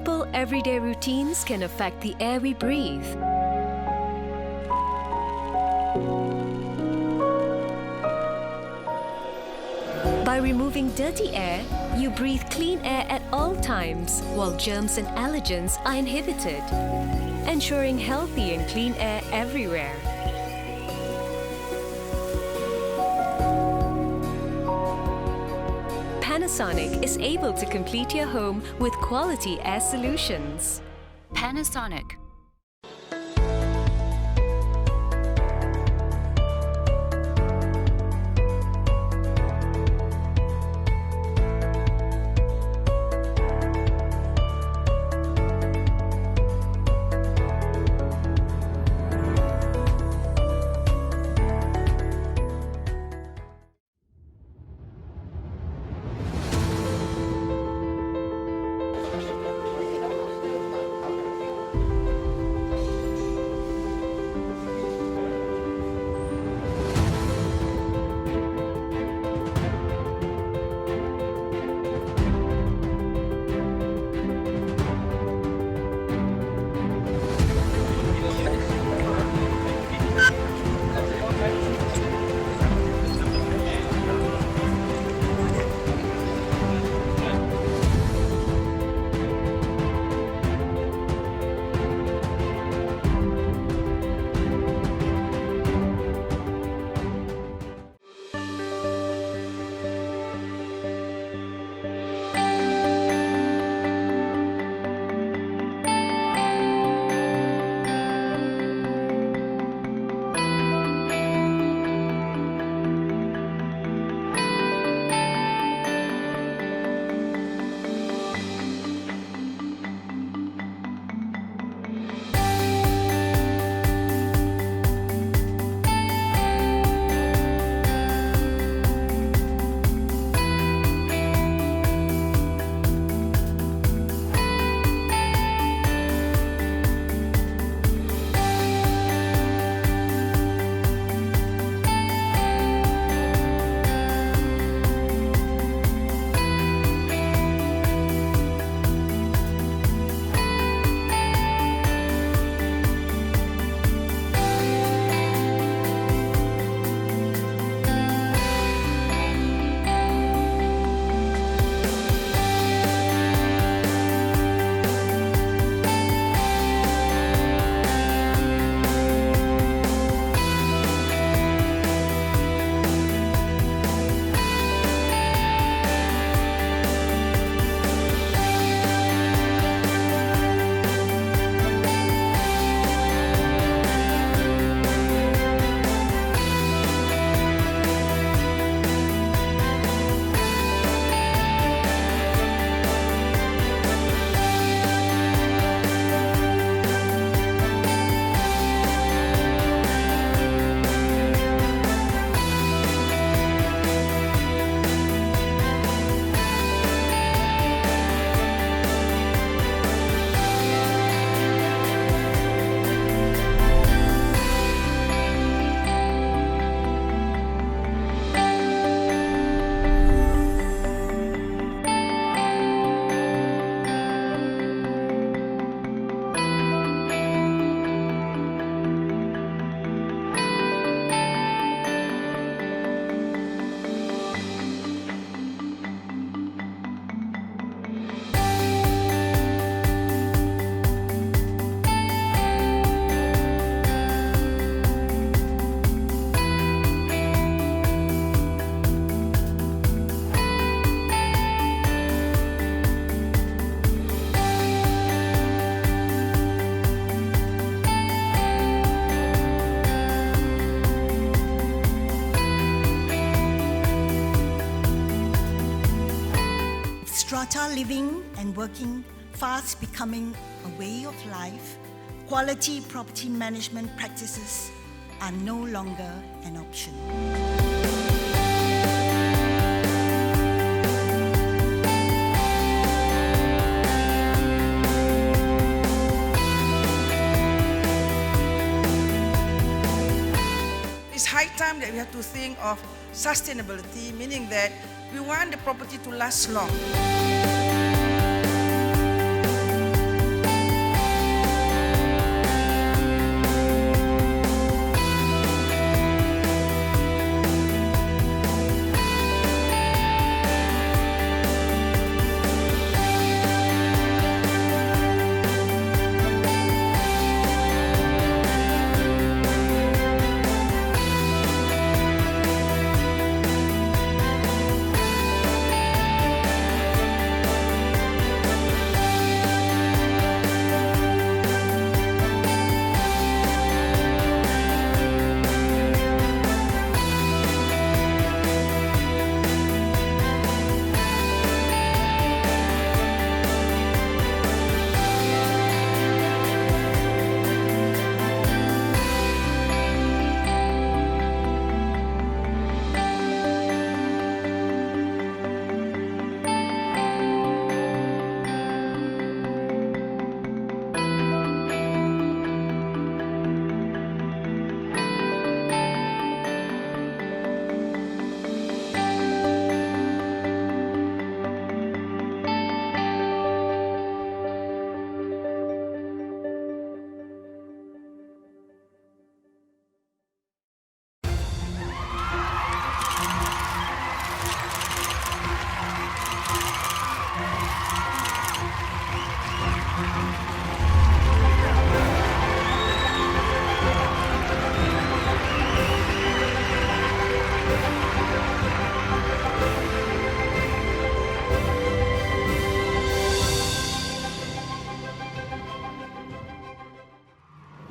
Simple everyday routines can affect the air we breathe. By removing dirty air, you breathe clean air at all times, while germs and allergens are inhibited, ensuring healthy and clean air everywhere. Panasonic is able to complete your home with quality air solutions. Panasonic. Strata living and working fast becoming a way of life, quality property management practices are no longer an option. It's high time that we have to think of sustainability, meaning that we want the property to last long.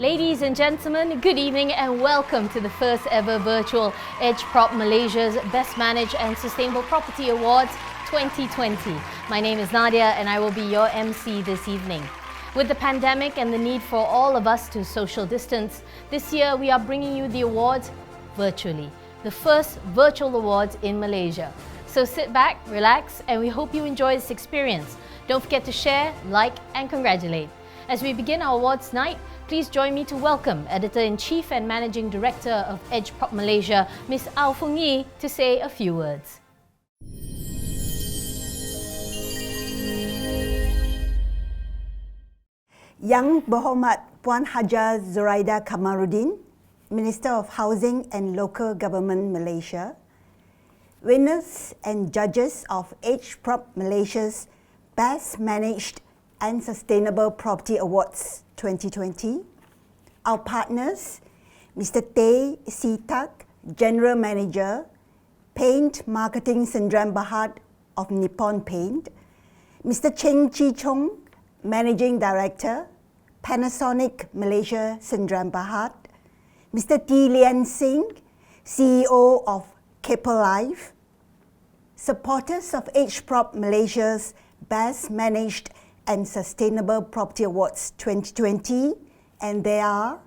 Ladies and gentlemen, good evening and welcome to the first ever virtual Edgeprop Malaysia's Best Managed and Sustainable Property Awards 2020. My name is Nadia and I will be your MC this evening. With the pandemic and the need for all of us to social distance, this year we are bringing you the awards virtually, the first virtual awards in Malaysia. So sit back, relax, and we hope you enjoy this experience. Don't forget to share, like and congratulate. As we begin our awards night, please join me to welcome Editor-in-Chief and Managing Director of Edgeprop Malaysia, Ms. Au Fung Yee, to say a few words. Yang Berhormat Puan Haja Zuraida Kamaruddin, Minister of Housing and Local Government Malaysia, winners and judges of Edgeprop Malaysia's Best Managed and Sustainable Property Awards 2020, our partners, Mr. Tay Si Tak, General Manager, Paint Marketing Sdn Bhd of Nippon Paint, Mr. Cheng Chi Chong, Managing Director, Panasonic Malaysia Sdn Bhd, Mr. T. Lian Singh, CEO of Keppel Life, supporters of Edgeprop Malaysia's Best Managed and Sustainable Property Awards 2020, and they are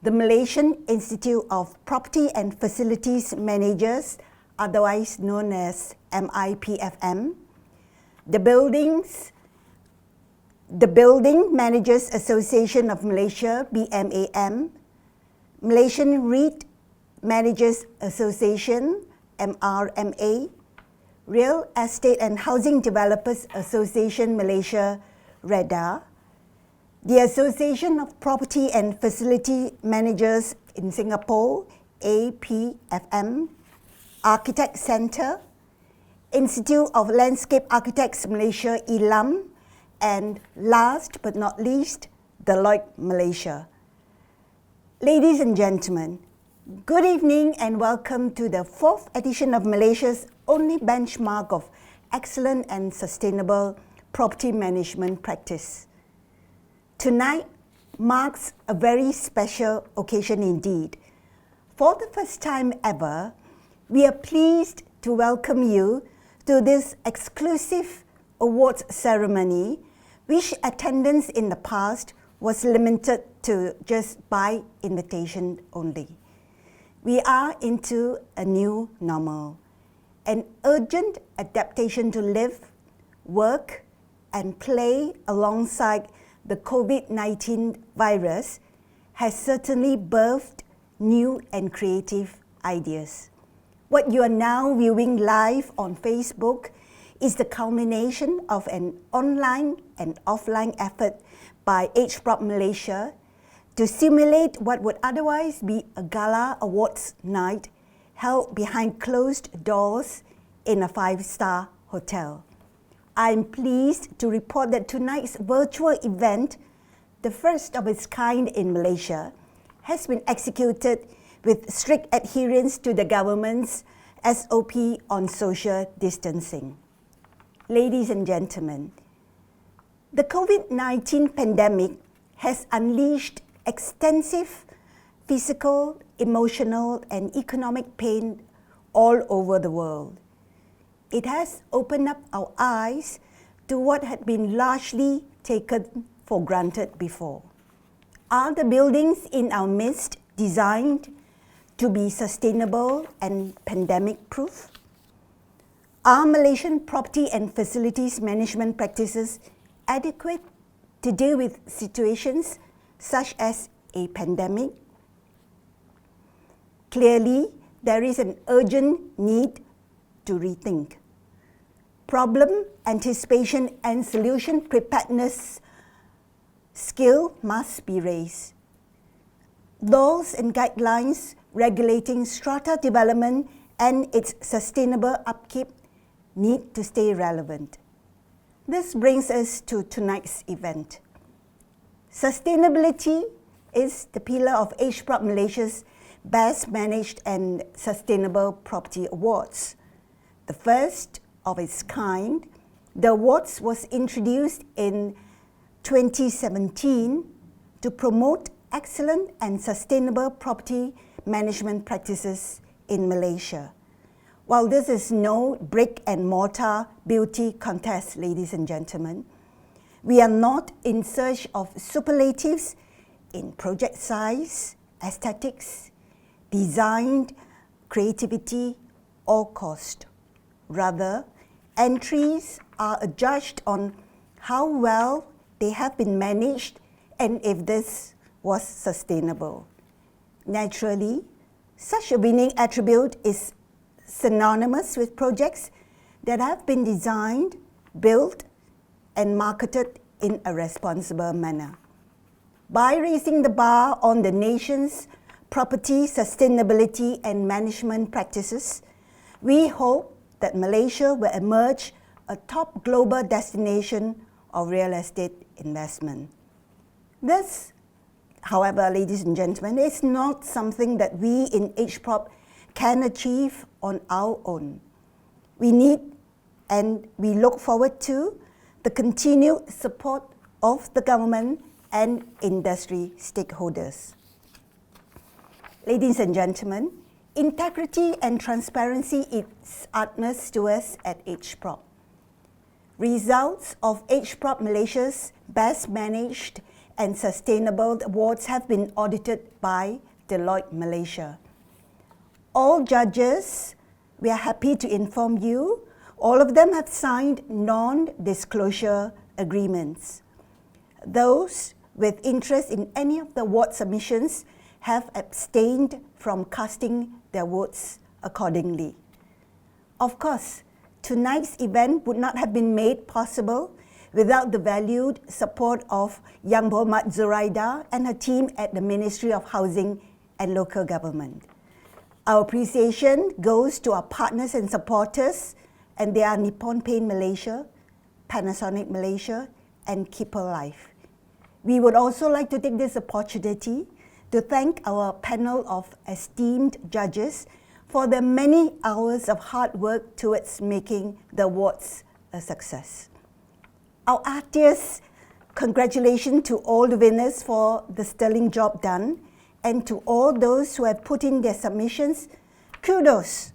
the Malaysian Institute of Property and Facilities Managers, otherwise known as MIPFM, the Building Managers Association of Malaysia, BMAM, Malaysian REIT Managers Association, MRMA, Real Estate and Housing Developers Association Malaysia, REDA, the Association of Property and Facility Managers in Singapore, APFM, Architect Centre, Institute of Landscape Architects Malaysia, ILAM, and last but not least, Deloitte Malaysia. Ladies and gentlemen, good evening and welcome to the 4th edition of Malaysia's only benchmark of excellent and sustainable property management practice. Tonight marks a very special occasion indeed. For the first time ever, we are pleased to welcome you to this exclusive awards ceremony, which attendance in the past was limited to just by invitation only. We are into a new normal. An urgent adaptation to live, work, and play alongside the COVID-19 virus has certainly birthed new and creative ideas. What you are now viewing live on Facebook is the culmination of an online and offline effort by Edgeprop Malaysia to simulate what would otherwise be a gala awards night held behind closed doors in a 5-star hotel. I'm pleased to report that tonight's virtual event, the first of its kind in Malaysia, has been executed with strict adherence to the government's SOP on social distancing. Ladies and gentlemen, the COVID-19 pandemic has unleashed extensive physical, emotional, and economic pain all over the world. It has opened up our eyes to what had been largely taken for granted before. Are the buildings in our midst designed to be sustainable and pandemic-proof? Are Malaysian property and facilities management practices adequate to deal with situations such as a pandemic? Clearly, there is an urgent need to rethink. Problem anticipation and solution preparedness skill must be raised. Laws and guidelines regulating strata development and its sustainable upkeep need to stay relevant. This brings us to tonight's event. Sustainability is the pillar of Edgeprop Malaysia's Best Managed and Sustainable Property Awards. The first of its kind, the awards was introduced in 2017 to promote excellent and sustainable property management practices in Malaysia. While this is no brick and mortar beauty contest, ladies and gentlemen, we are not in search of superlatives in project size, aesthetics, design, creativity, or cost. Rather, entries are judged on how well they have been managed and if this was sustainable. Naturally, such a winning attribute is synonymous with projects that have been designed, built, and marketed in a responsible manner. By raising the bar on the nation's property sustainability and management practices, we hope that Malaysia will emerge a top global destination of real estate investment. This, however, ladies and gentlemen, is not something that we in Edgeprop can achieve on our own. We need and we look forward to the continued support of the government and industry stakeholders. Ladies and gentlemen, integrity and transparency is utmost to us at Edgeprop. Results of Edgeprop Malaysia's Best Managed and Sustainable Awards have been audited by Deloitte Malaysia. All judges, we are happy to inform you, all of them have signed non-disclosure agreements. Those with interest in any of the award submissions have abstained from casting their votes accordingly. Of course, tonight's event would not have been made possible without the valued support of Yang Berhormat Zuraida and her team at the Ministry of Housing and Local Government. Our appreciation goes to our partners and supporters, and they are Nippon Paint Malaysia, Panasonic Malaysia, and Keeper Life. We would also like to take this opportunity to thank our panel of esteemed judges for their many hours of hard work towards making the awards a success. Our heartiest congratulations to all the winners for the sterling job done, and to all those who have put in their submissions, kudos.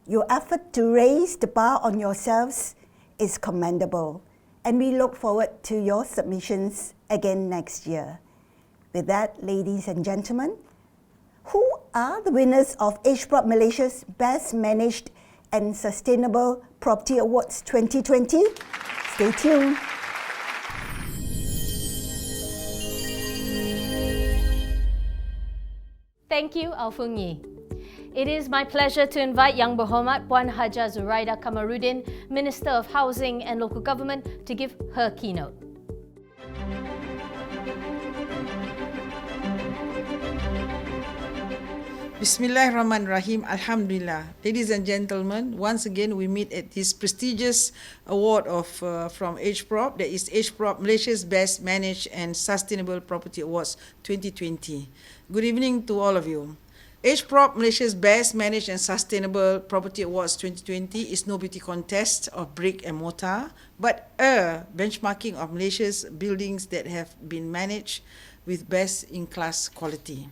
Your effort to raise the bar on yourselves is commendable, and we look forward to your submissions again next year. With that, ladies and gentlemen, who are the winners of Edgeprop Malaysia's Best Managed and Sustainable Property Awards 2020? Stay tuned. Thank you, Alfung Yi. It is my pleasure to invite Yang Berhormat Puan Haja Zuraida Kamarudin, Minister of Housing and Local Government, to give her keynote. Bismillahirrahmanirrahim. Alhamdulillah. Ladies and gentlemen, once again we meet at this prestigious award from Edgeprop, that is Edgeprop Malaysia's Best Managed and Sustainable Property Awards 2020. Good evening to all of you. Edgeprop Malaysia's Best Managed and Sustainable Property Awards 2020 is no beauty contest of brick and mortar, but a benchmarking of Malaysia's buildings that have been managed with best-in-class quality.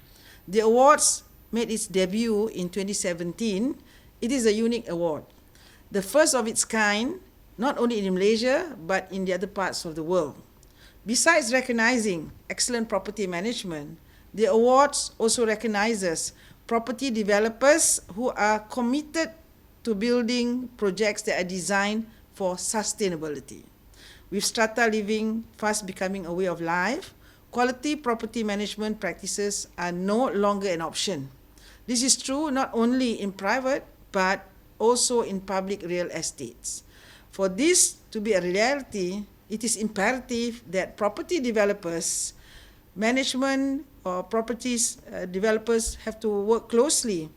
The awards made its debut in 2017. It is a unique award, the first of its kind, not only in Malaysia, but in the other parts of the world. Besides recognizing excellent property management, the awards also recognizes property developers who are committed to building projects that are designed for sustainability. With strata living fast becoming a way of life, quality property management practices are no longer an option. This is true not only in private, but also in public real estates. For this to be a reality, it is imperative that property developers, management or properties developers have to work closely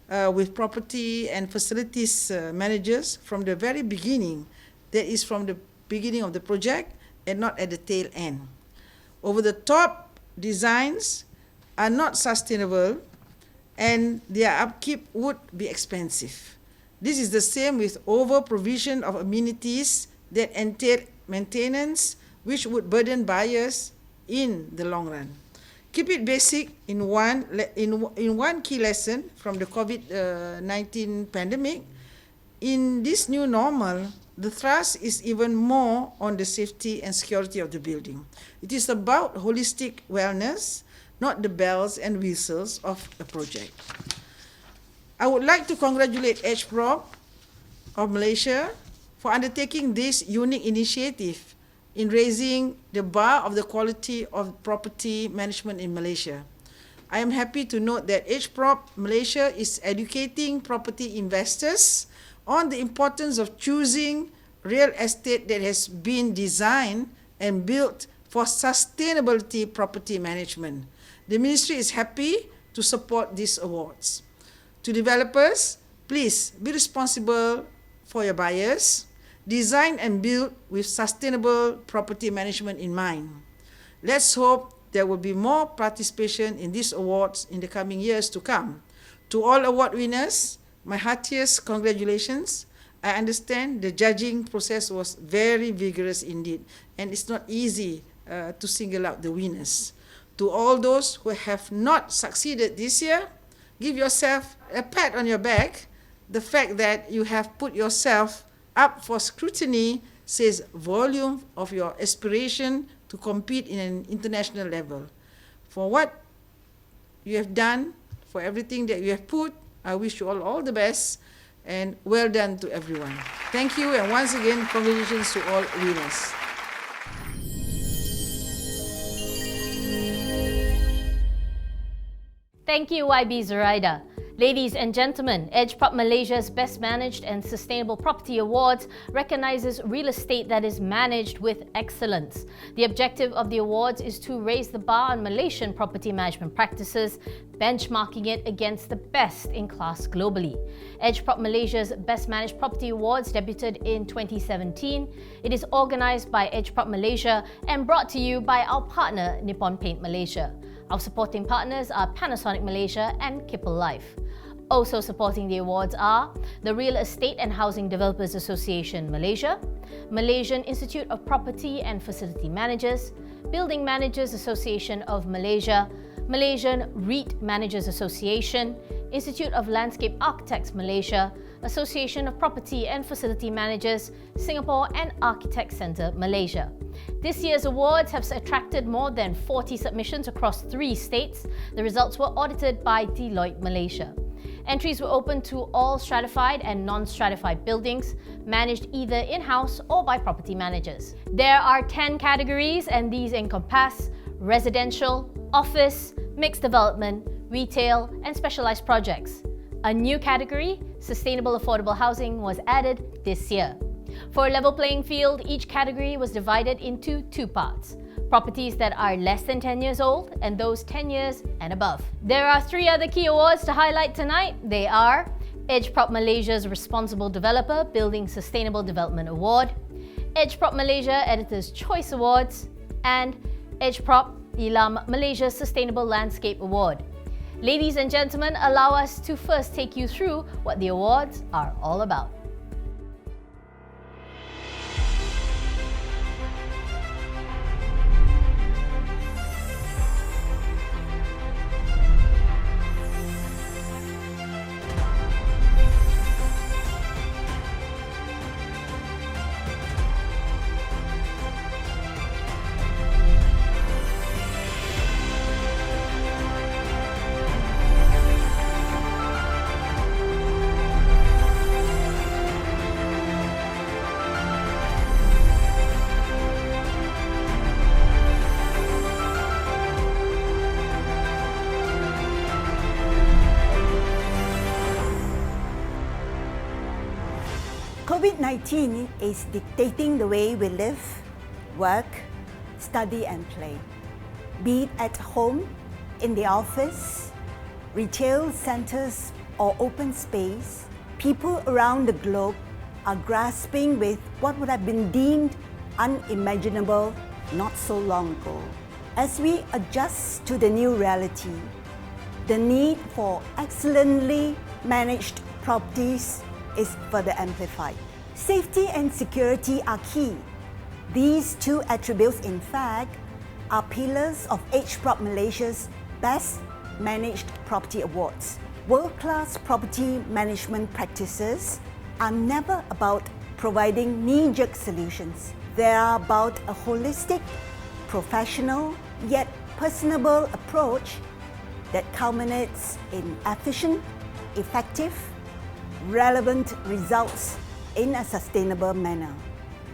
with property and facilities managers from the very beginning, that is from the beginning of the project and not at the tail end. Over-the-top designs are not sustainable and their upkeep would be expensive. This is the same with over-provision of amenities that entail maintenance, which would burden buyers in the long run. Keep it basic in one key lesson from the COVID-19 pandemic. In this new normal, the thrust is even more on the safety and security of the building. It is about holistic wellness, not the bells and whistles of a project. I would like to congratulate Edgeprop of Malaysia for undertaking this unique initiative in raising the bar of the quality of property management in Malaysia. I am happy to note that Edgeprop Malaysia is educating property investors on the importance of choosing real estate that has been designed and built for sustainability property management. The ministry is happy to support these awards. To developers, please be responsible for your buyers. Design and build with sustainable property management in mind. Let's hope there will be more participation in these awards in the coming years to come. To all award winners, my heartiest congratulations. I understand the judging process was very vigorous indeed, and it's not easy to single out the winners. To all those who have not succeeded this year, give yourself a pat on your back. The fact that you have put yourself up for scrutiny says volume of your aspiration to compete in an international level. For what you have done, for everything that you have put, I wish you all the best, and well done to everyone. Thank you, and once again, congratulations to all winners. Thank you, YB Zuraida. Ladies and gentlemen, Edgeprop Malaysia's Best Managed and Sustainable Property Awards recognizes real estate that is managed with excellence. The objective of the awards is to raise the bar on Malaysian property management practices, benchmarking it against the best in class globally. Edgeprop Malaysia's Best Managed Property Awards debuted in 2017. It is organized by Edgeprop Malaysia and brought to you by our partner, Nippon Paint Malaysia. Our supporting partners are Panasonic Malaysia and Kipple Life. Also supporting the awards are the Real Estate and Housing Developers Association Malaysia, Malaysian Institute of Property and Facility Managers, Building Managers Association of Malaysia, Malaysian REIT Managers Association, Institute of Landscape Architects Malaysia, Association of Property and Facility Managers, Singapore and Architect Centre Malaysia. This year's awards have attracted more than 40 submissions across 3 states. The results were audited by Deloitte Malaysia. Entries were open to all stratified and non-stratified buildings, managed either in-house or by property managers. There are 10 categories, and these encompass residential, office, mixed development, retail, and specialized projects. A new category, sustainable affordable housing, was added this year. For a level playing field, each category was divided into 2 parts: properties that are less than 10 years old and those 10 years and above. There are 3 other key awards to highlight tonight. They are Edgeprop Malaysia's Responsible Developer Building Sustainable Development Award, Edgeprop Malaysia Editor's Choice Awards, and Edgeprop Ilam Malaysia's Sustainable Landscape Award. Ladies and gentlemen, allow us to first take you through what the awards are all about. COVID-19 is dictating the way we live, work, study and play. Be it at home, in the office, retail centers or open space, people around the globe are grasping with what would have been deemed unimaginable not so long ago. As we adjust to the new reality, the need for excellently managed properties is further amplified. Safety and security are key. These 2 attributes, in fact, are pillars of Edgeprop Malaysia's Best Managed Property Awards. World-class property management practices are never about providing knee-jerk solutions. They are about a holistic, professional, yet personable approach that culminates in efficient, effective, relevant results in a sustainable manner.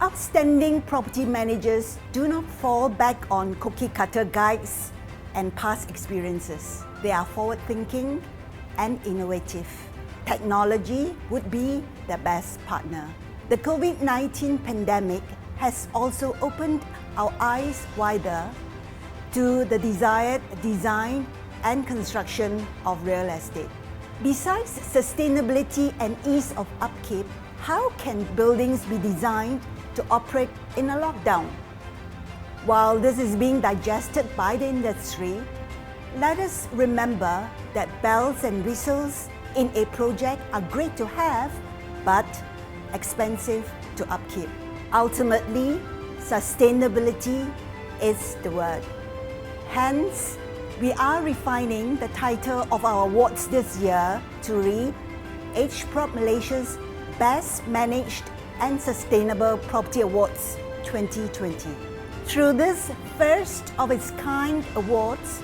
Outstanding property managers do not fall back on cookie-cutter guides and past experiences. They are forward-thinking and innovative. Technology would be their best partner. The COVID-19 pandemic has also opened our eyes wider to the desired design and construction of real estate. Besides sustainability and ease of upkeep, how can buildings be designed to operate in a lockdown? While this is being digested by the industry, let us remember that bells and whistles in a project are great to have, but expensive to upkeep. Ultimately, sustainability is the word. Hence, we are refining the title of our awards this year to read Edgeprop Malaysia's Best Managed and Sustainable Property Awards 2020. Through this first of its kind awards,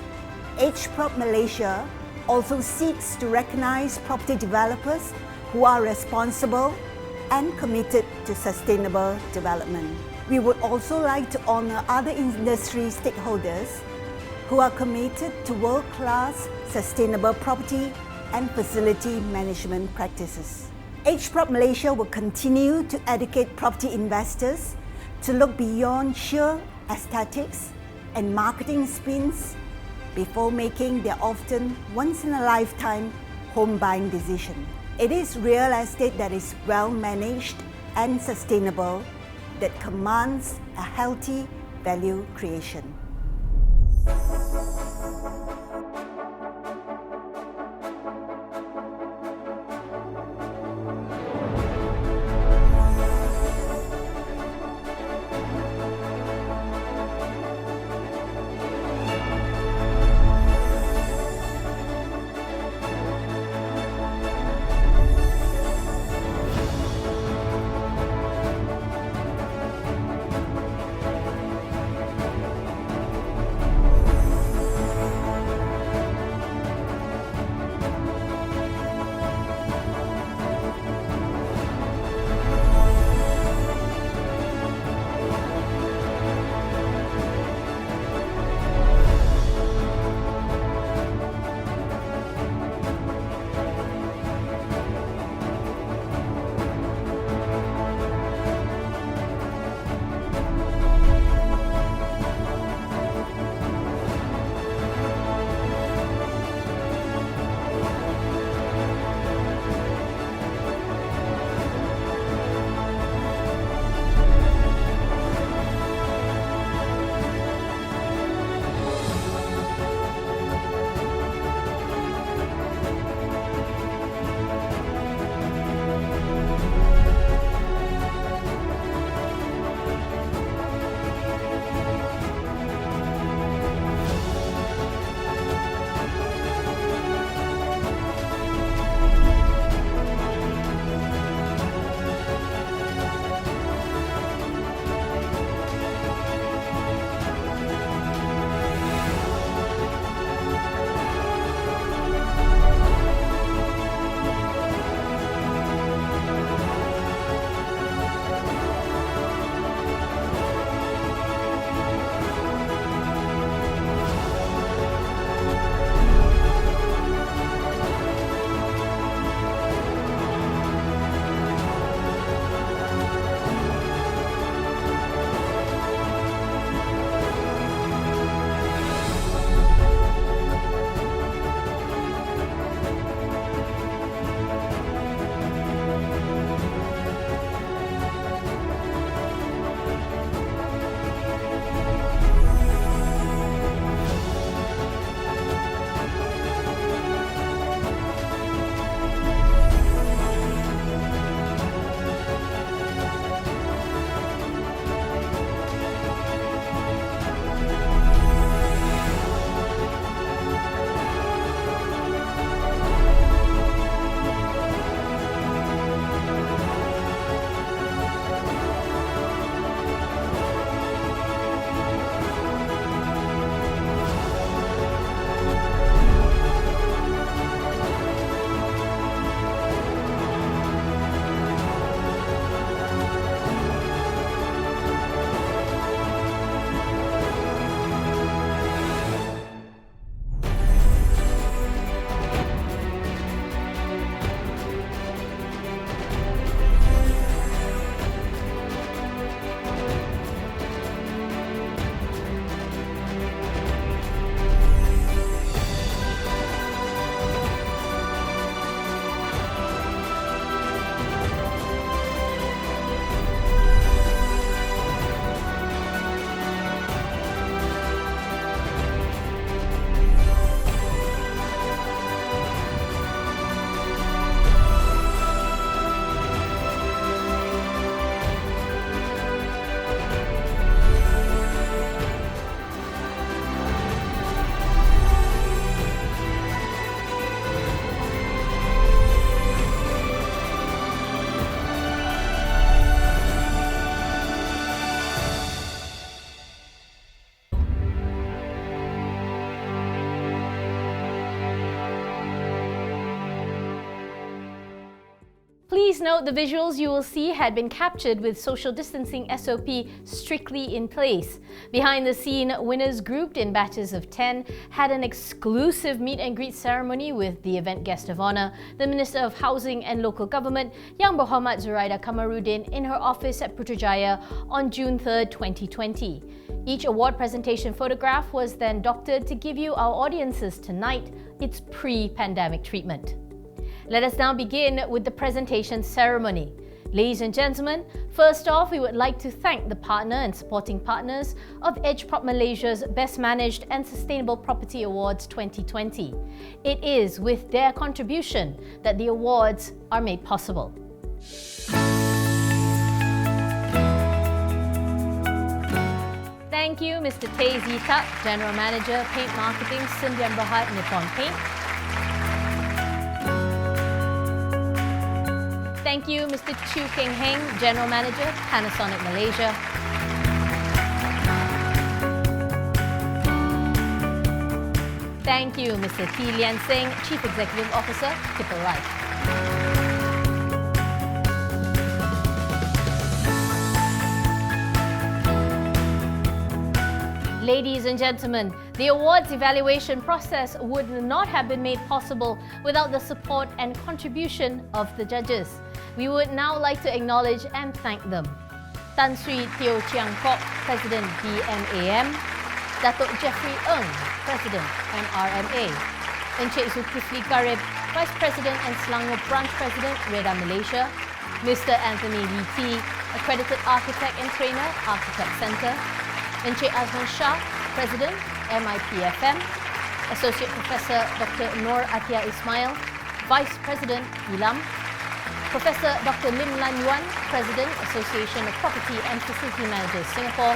Edgeprop Malaysia also seeks to recognize property developers who are responsible and committed to sustainable development. We would also like to honor other industry stakeholders who are committed to world-class sustainable property and facility management practices. Edgeprop Malaysia will continue to educate property investors to look beyond sheer aesthetics and marketing spins before making their often once-in-a-lifetime home buying decision. It is real estate that is well managed and sustainable that commands a healthy value creation. note, the visuals you will see had been captured with social distancing SOP strictly in place. Behind the scene, winners grouped in batches of 10 had an exclusive meet and greet ceremony with the event guest of honour, the Minister of Housing and Local Government, Yang Berhormat Zuraida Kamarudin, in her office at Putrajaya on June 3, 2020. Each award presentation photograph was then doctored to give you, our audiences tonight, its pre-pandemic treatment. Let us now begin with the presentation ceremony. Ladies and gentlemen, first off, we would like to thank the partner and supporting partners of Edgeprop Malaysia's Best Managed and Sustainable Property Awards 2020. It is with their contribution that the awards are made possible. Thank you, Mr. Tay Zitak, General Manager, Paint Marketing, Sdn Bhd Nippon Paint. Thank you, Mr. Chew Keng Heng, General Manager, Panasonic Malaysia. Thank you, Mr. T. Lian Singh, Chief Executive Officer, Tipper Life. Ladies and gentlemen, the awards evaluation process would not have been made possible without the support and contribution of the judges. We would now like to acknowledge and thank them. Tan Sri Teo Chiang Kok, President BMAM, Datuk Jeffrey Ng, President MRMA, Encik Zulkifli Garib, Vice President and Selangor Branch President, REDA Malaysia, Mr. Anthony Lee T, Accredited Architect and Trainer, Architect Centre, Encik Azman Shah, President, MIPFM, Associate Professor Dr. Noor Atia Ismail, Vice President, ILAM, Professor Dr. Lim Lan Yuan, President, Association of Property and Facility Managers Singapore,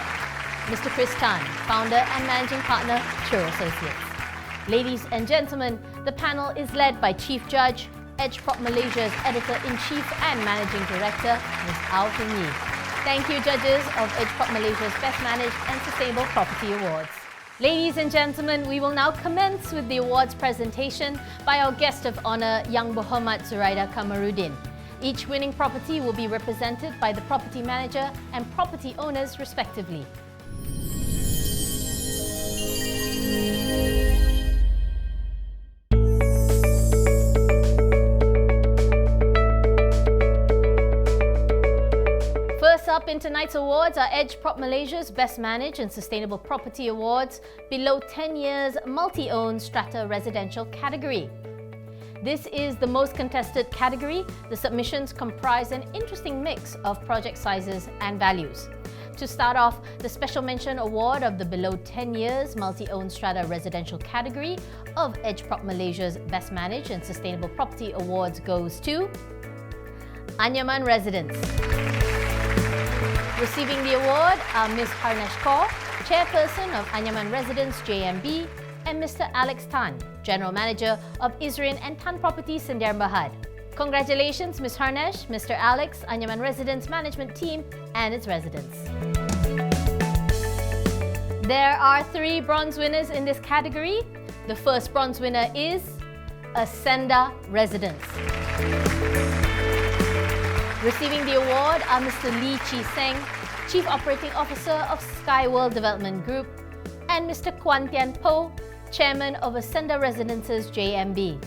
Mr. Chris Tan, Founder and Managing Partner, Chur Associates. Ladies and gentlemen, the panel is led by Chief Judge, Edgeprop Malaysia's Editor-in-Chief and Managing Director, Ms. Au Ting Yi. Thank you, judges of Edgeprop Malaysia's Best Managed and Sustainable Property Awards. Ladies and gentlemen, we will now commence with the awards presentation by our guest of honour, Yang Berhormat Zuraida Kamarudin. Each winning property will be represented by the property manager and property owners respectively. First up in tonight's awards are Edgeprop Malaysia's Best Managed and Sustainable Property Awards below 10 years multi-owned strata residential category. This is the most contested category. The submissions comprise an interesting mix of project sizes and values. To start off, the Special Mention Award of the below 10 years multi-owned strata residential category of Edgeprop Malaysia's Best Managed and Sustainable Property Awards goes to Anyaman Residence. Receiving the award are Ms. Harnesh Kaur, Chairperson of Anyaman Residence JMB, and Mr. Alex Tan, General Manager of Isrin and Tan Property Sdn Bhd. Congratulations, Ms. Harnesh, Mr. Alex, Anyaman Residence Management Team and its residents. There are 3 bronze winners in this category. The first bronze winner is Ascenda Residence. Receiving the award are Mr. Lee Chi Seng, Chief Operating Officer of Skyworld Development Group, and Mr. Kwan Tian Po, Chairman of Ascenda Residences JMB.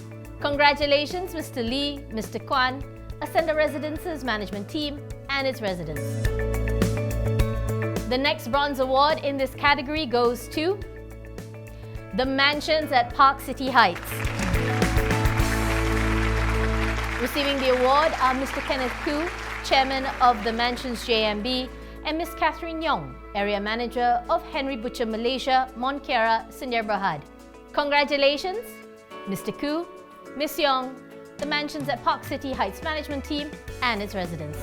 Congratulations, Mr. Lee, Mr. Kwan, Ascenda Residences Management Team, and its residents. The next bronze award in this category goes to The Mansions at Park City Heights. Receiving the award are Mr. Kenneth Koo, Chairman of the Mansions JMB, and Ms. Catherine Yong, Area Manager of Henry Butcher Malaysia, Monkiara, Sdn Bhd. Congratulations, Mr. Koo, Ms. Yong, the Mansions at Park City Heights Management Team, and its residents.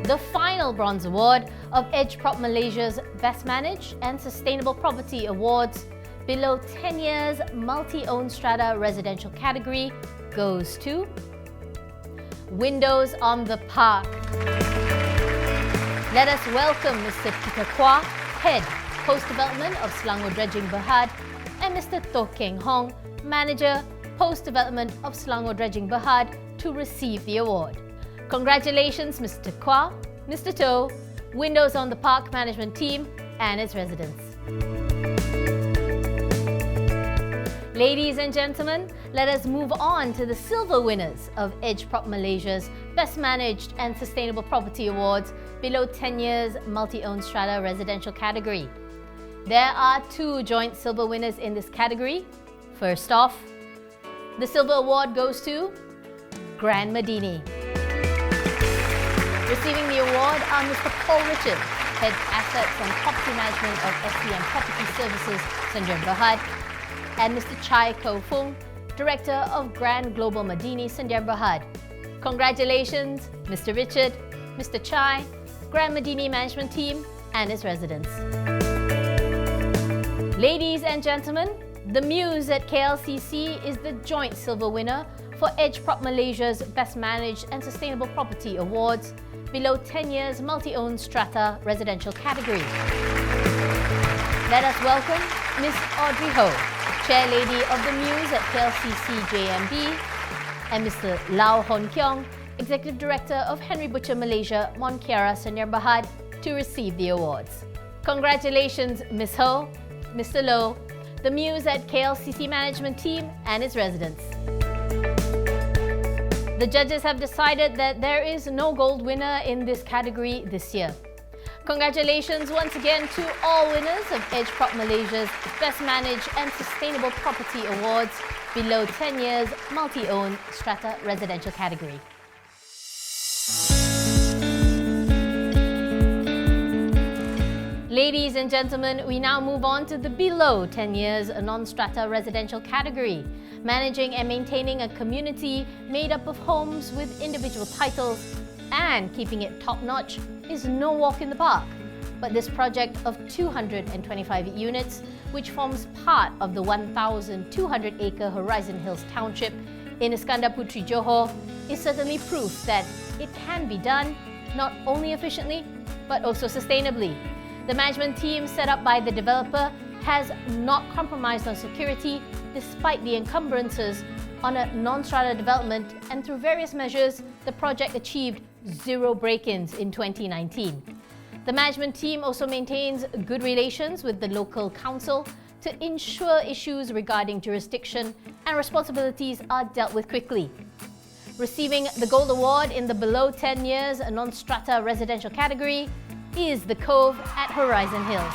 The final bronze award of Edgeprop Malaysia's Best Managed and Sustainable Property Awards below 10 years multi-owned strata residential category goes to Windows on the Park. Let us welcome Mr. Peter Kwa, Head, Post Development of Selangor Dredging Berhad, and Mr. Toh Keng Hong, Manager, Post-Development of Selangor Dredging Berhad to receive the award. Congratulations Mr. Kwa, Mr. To, Windows on the Park Management Team and its residents. Ladies and gentlemen, let us move on to the silver winners of Edgeprop Malaysia's Best Managed and Sustainable Property Awards below 10 years multi-owned strata residential category. There are 2 joint silver winners in this category. First off, the silver award goes to Grand Medini. Receiving the award are Mr. Paul Richard, Head Assets and Property Management of SCM Property Services, Sdn Bhd, and Mr. Chai Ko Fung, Director of Grand Global Medini, Sdn Bhd. Congratulations, Mr. Richard, Mr. Chai, Grand Medini Management Team, and its residents. Ladies and gentlemen, the Muse at KLCC is the joint silver winner for Edgeprop Malaysia's Best Managed and Sustainable Property Awards below 10 years multi-owned strata residential category. Let us welcome Ms. Audrey Ho, Chair Lady of the Muse at KLCC JMB, and Mr. Lau Hon Keong, Executive Director of Henry Butcher Malaysia, Monkiara, Sdn Bhd, to receive the awards. Congratulations, Ms. Ho, Mr. Low, the Muse at KLCC Management Team and its residents. The judges have decided that there is no gold winner in this category this year. Congratulations once again to all winners of Edgeprop Malaysia's Best Managed and Sustainable Property Awards below 10 years multi-owned strata residential category. Ladies and gentlemen, we now move on to the below 10 years non-strata residential category. Managing and maintaining a community made up of homes with individual titles and keeping it top-notch is no walk in the park. But this project of 225 units, which forms part of the 1,200-acre Horizon Hills Township in Iskandar Puteri, Johor, is certainly proof that it can be done not only efficiently, but also sustainably. The management team set up by the developer has not compromised on security despite the encumbrances on a non-strata development, and through various measures, the project achieved 0 break-ins in 2019. The management team also maintains good relations with the local council to ensure issues regarding jurisdiction and responsibilities are dealt with quickly. Receiving the Gold Award in the below 10 years non-strata residential category is the Cove at Horizon Hills.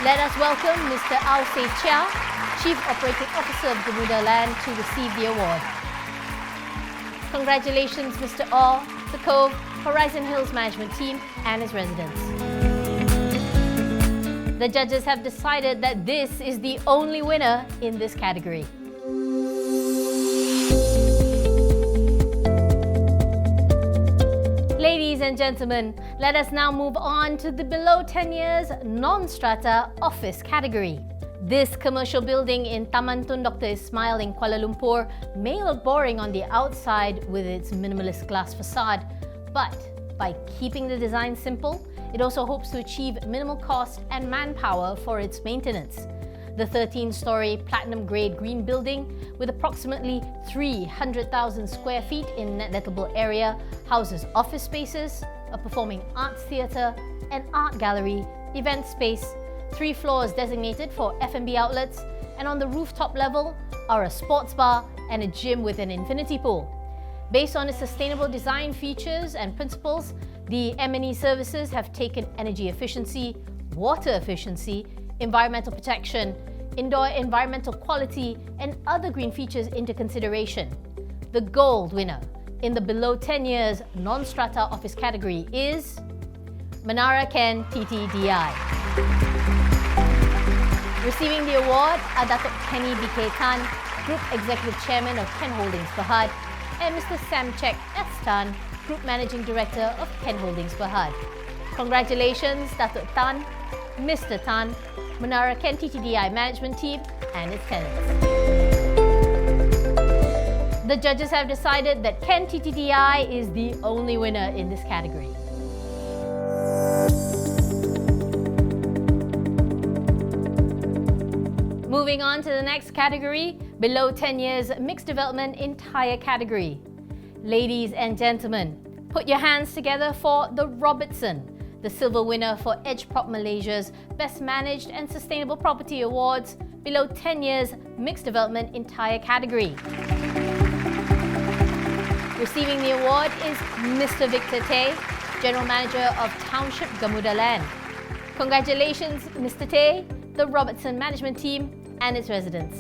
Let us welcome Mr. Ao Se Chia, Chief Operating Officer of Garuda Land, to receive the award. Congratulations, Mr. Aw, the Cove, Horizon Hills Management Team and its residents. The judges have decided that this is the only winner in this category. Ladies and gentlemen, let us now move on to the below 10 years non-strata office category. This commercial building in Taman Tun Dr. Ismail in Kuala Lumpur may look boring on the outside with its minimalist glass facade, but by keeping the design simple, it also hopes to achieve minimal cost and manpower for its maintenance. The 13-story platinum-grade green building with approximately 300,000 square feet in net lettable area houses office spaces, a performing arts theatre, an art gallery, event space, 3 floors designated for F&B outlets, and on the rooftop level are a sports bar and a gym with an infinity pool. Based on its sustainable design features and principles, the M&E services have taken energy efficiency, water efficiency, environmental protection, indoor environmental quality, and other green features into consideration. The gold winner in the below 10 years non-strata office category is Menara Ken TTDI. Receiving the award are Datuk Kenny BK Tan, Group Executive Chairman of Ken Holdings Berhad, and Mr. Sam Chek S. Tan, Group Managing Director of Ken Holdings Berhad. Congratulations, Datuk Tan, Mr. Tan, Menara Ken TTDI Management Team and its tenants. The judges have decided that Ken TTDI is the only winner in this category. Moving on to the next category, below 10 years mixed development entire category. Ladies and gentlemen, put your hands together for the Robertson, the silver winner for Edgeprop Malaysia's Best Managed and Sustainable Property Awards, below 10 years mixed development entire category. Receiving the award is Mr. Victor Tay, General Manager of Township Gamuda Land. Congratulations, Mr. Tay, the Robertson management team and its residents.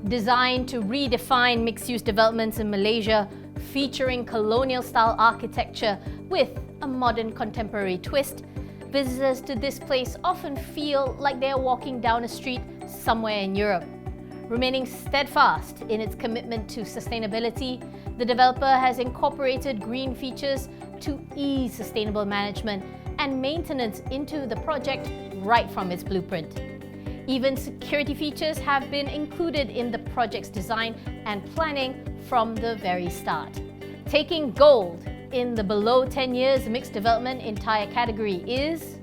Designed to redefine mixed-use developments in Malaysia, featuring colonial-style architecture with a modern contemporary twist, visitors to this place often feel like they are walking down a street somewhere in Europe. Remaining steadfast in its commitment to sustainability, the developer has incorporated green features to ease sustainable management and maintenance into the project right from its blueprint. Even security features have been included in the project's design and planning from the very start. Taking gold in the below 10 years mixed development entire category is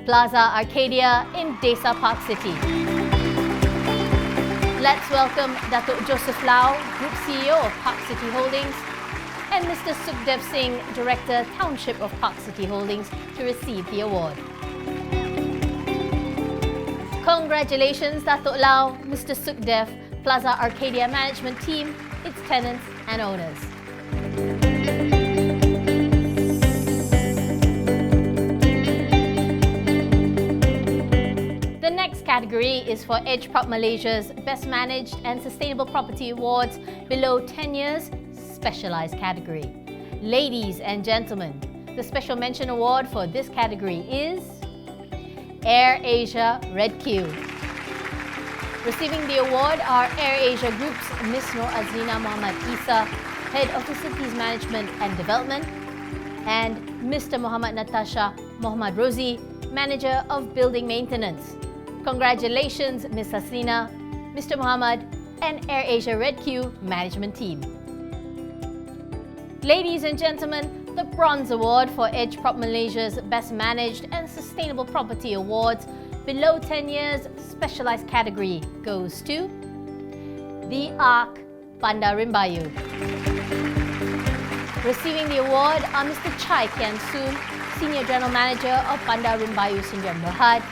Plaza Arcadia in Desa Park City. Let's welcome Datuk Joseph Lau, Group CEO of Park City Holdings, and Mr. Sukhdev Singh, Director, Township of Park City Holdings, to receive the award. Congratulations, Datuk Lau, Mr. Sukhdev, Plaza Arcadia Management Team, its tenants and owners. The next category is for Edgeprop Malaysia's Best Managed and Sustainable Property Awards below 10 years specialized category. Ladies and gentlemen, the Special Mention Award for this category is Air Asia Red Q. Receiving the award are Air Asia Group's Ms. Nur Azlina Muhammad Isa, Head of Facilities Management and Development, and Mr. Muhammad Natasha Muhammad Rozi, Manager of Building Maintenance. Congratulations, Ms. Azlina, Mr. Muhammad, and Air Asia Red Q Management Team. Ladies and gentlemen, the Bronze Award for Edgeprop Malaysia's Best Managed and Sustainable Property Awards below 10 years specialized category goes to The Ark, Bandar Rimbayu. Receiving the award are Mr. Chai Kian Soon, Senior General Manager of Bandar Rimbayu Sdn Bhd,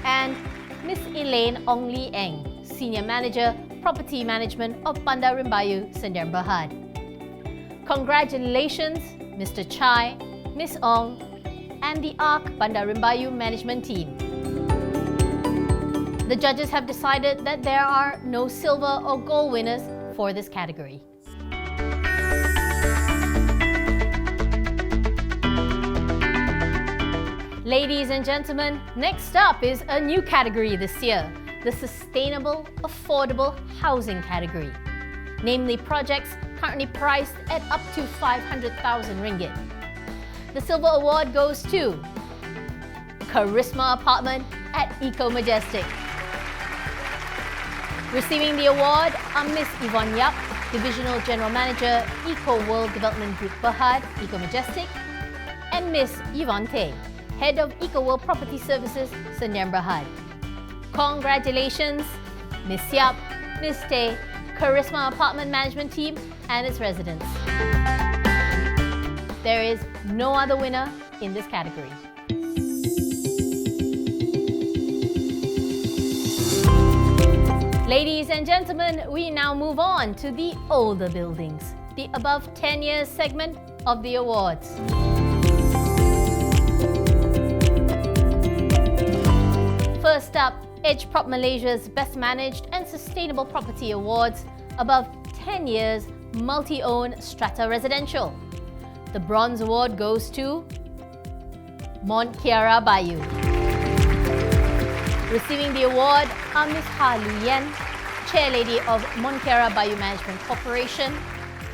and Ms. Elaine Ong Lee Eng, Senior Manager, Property Management of Bandar Rimbayu Sdn Bhd. Congratulations, Mr. Chai, Ms. Ong, and the Ark Bandar Rimbayu management team. The judges have decided that there are no silver or gold winners for this category. Ladies and gentlemen, next up is a new category this year, the Sustainable Affordable Housing category, namely projects currently priced at up to 500,000 ringgit. The Silver Award goes to Charisma Apartment at Eco Majestic. Receiving the award are Ms. Yvonne Yap, Divisional General Manager, Eco World Development Group Berhad, Eco Majestic, and Ms. Yvonne Tay, Head of Eco World Property Services, Sdn Bhd. Congratulations, Ms. Yap, Ms. Tay, Charisma Apartment Management Team and its residents. There is no other winner in this category. Ladies and gentlemen, we now move on to the older buildings, the above 10 years segment of the awards. First up, Edgeprop Malaysia's Best Managed and Sustainable Property Awards above 10 years multi-owned strata residential. The Bronze Award goes to Mont Kiara Bayou. Receiving the award are Ms. Ha Lu Yen, Chairlady of Mont Kiara Bayou Management Corporation,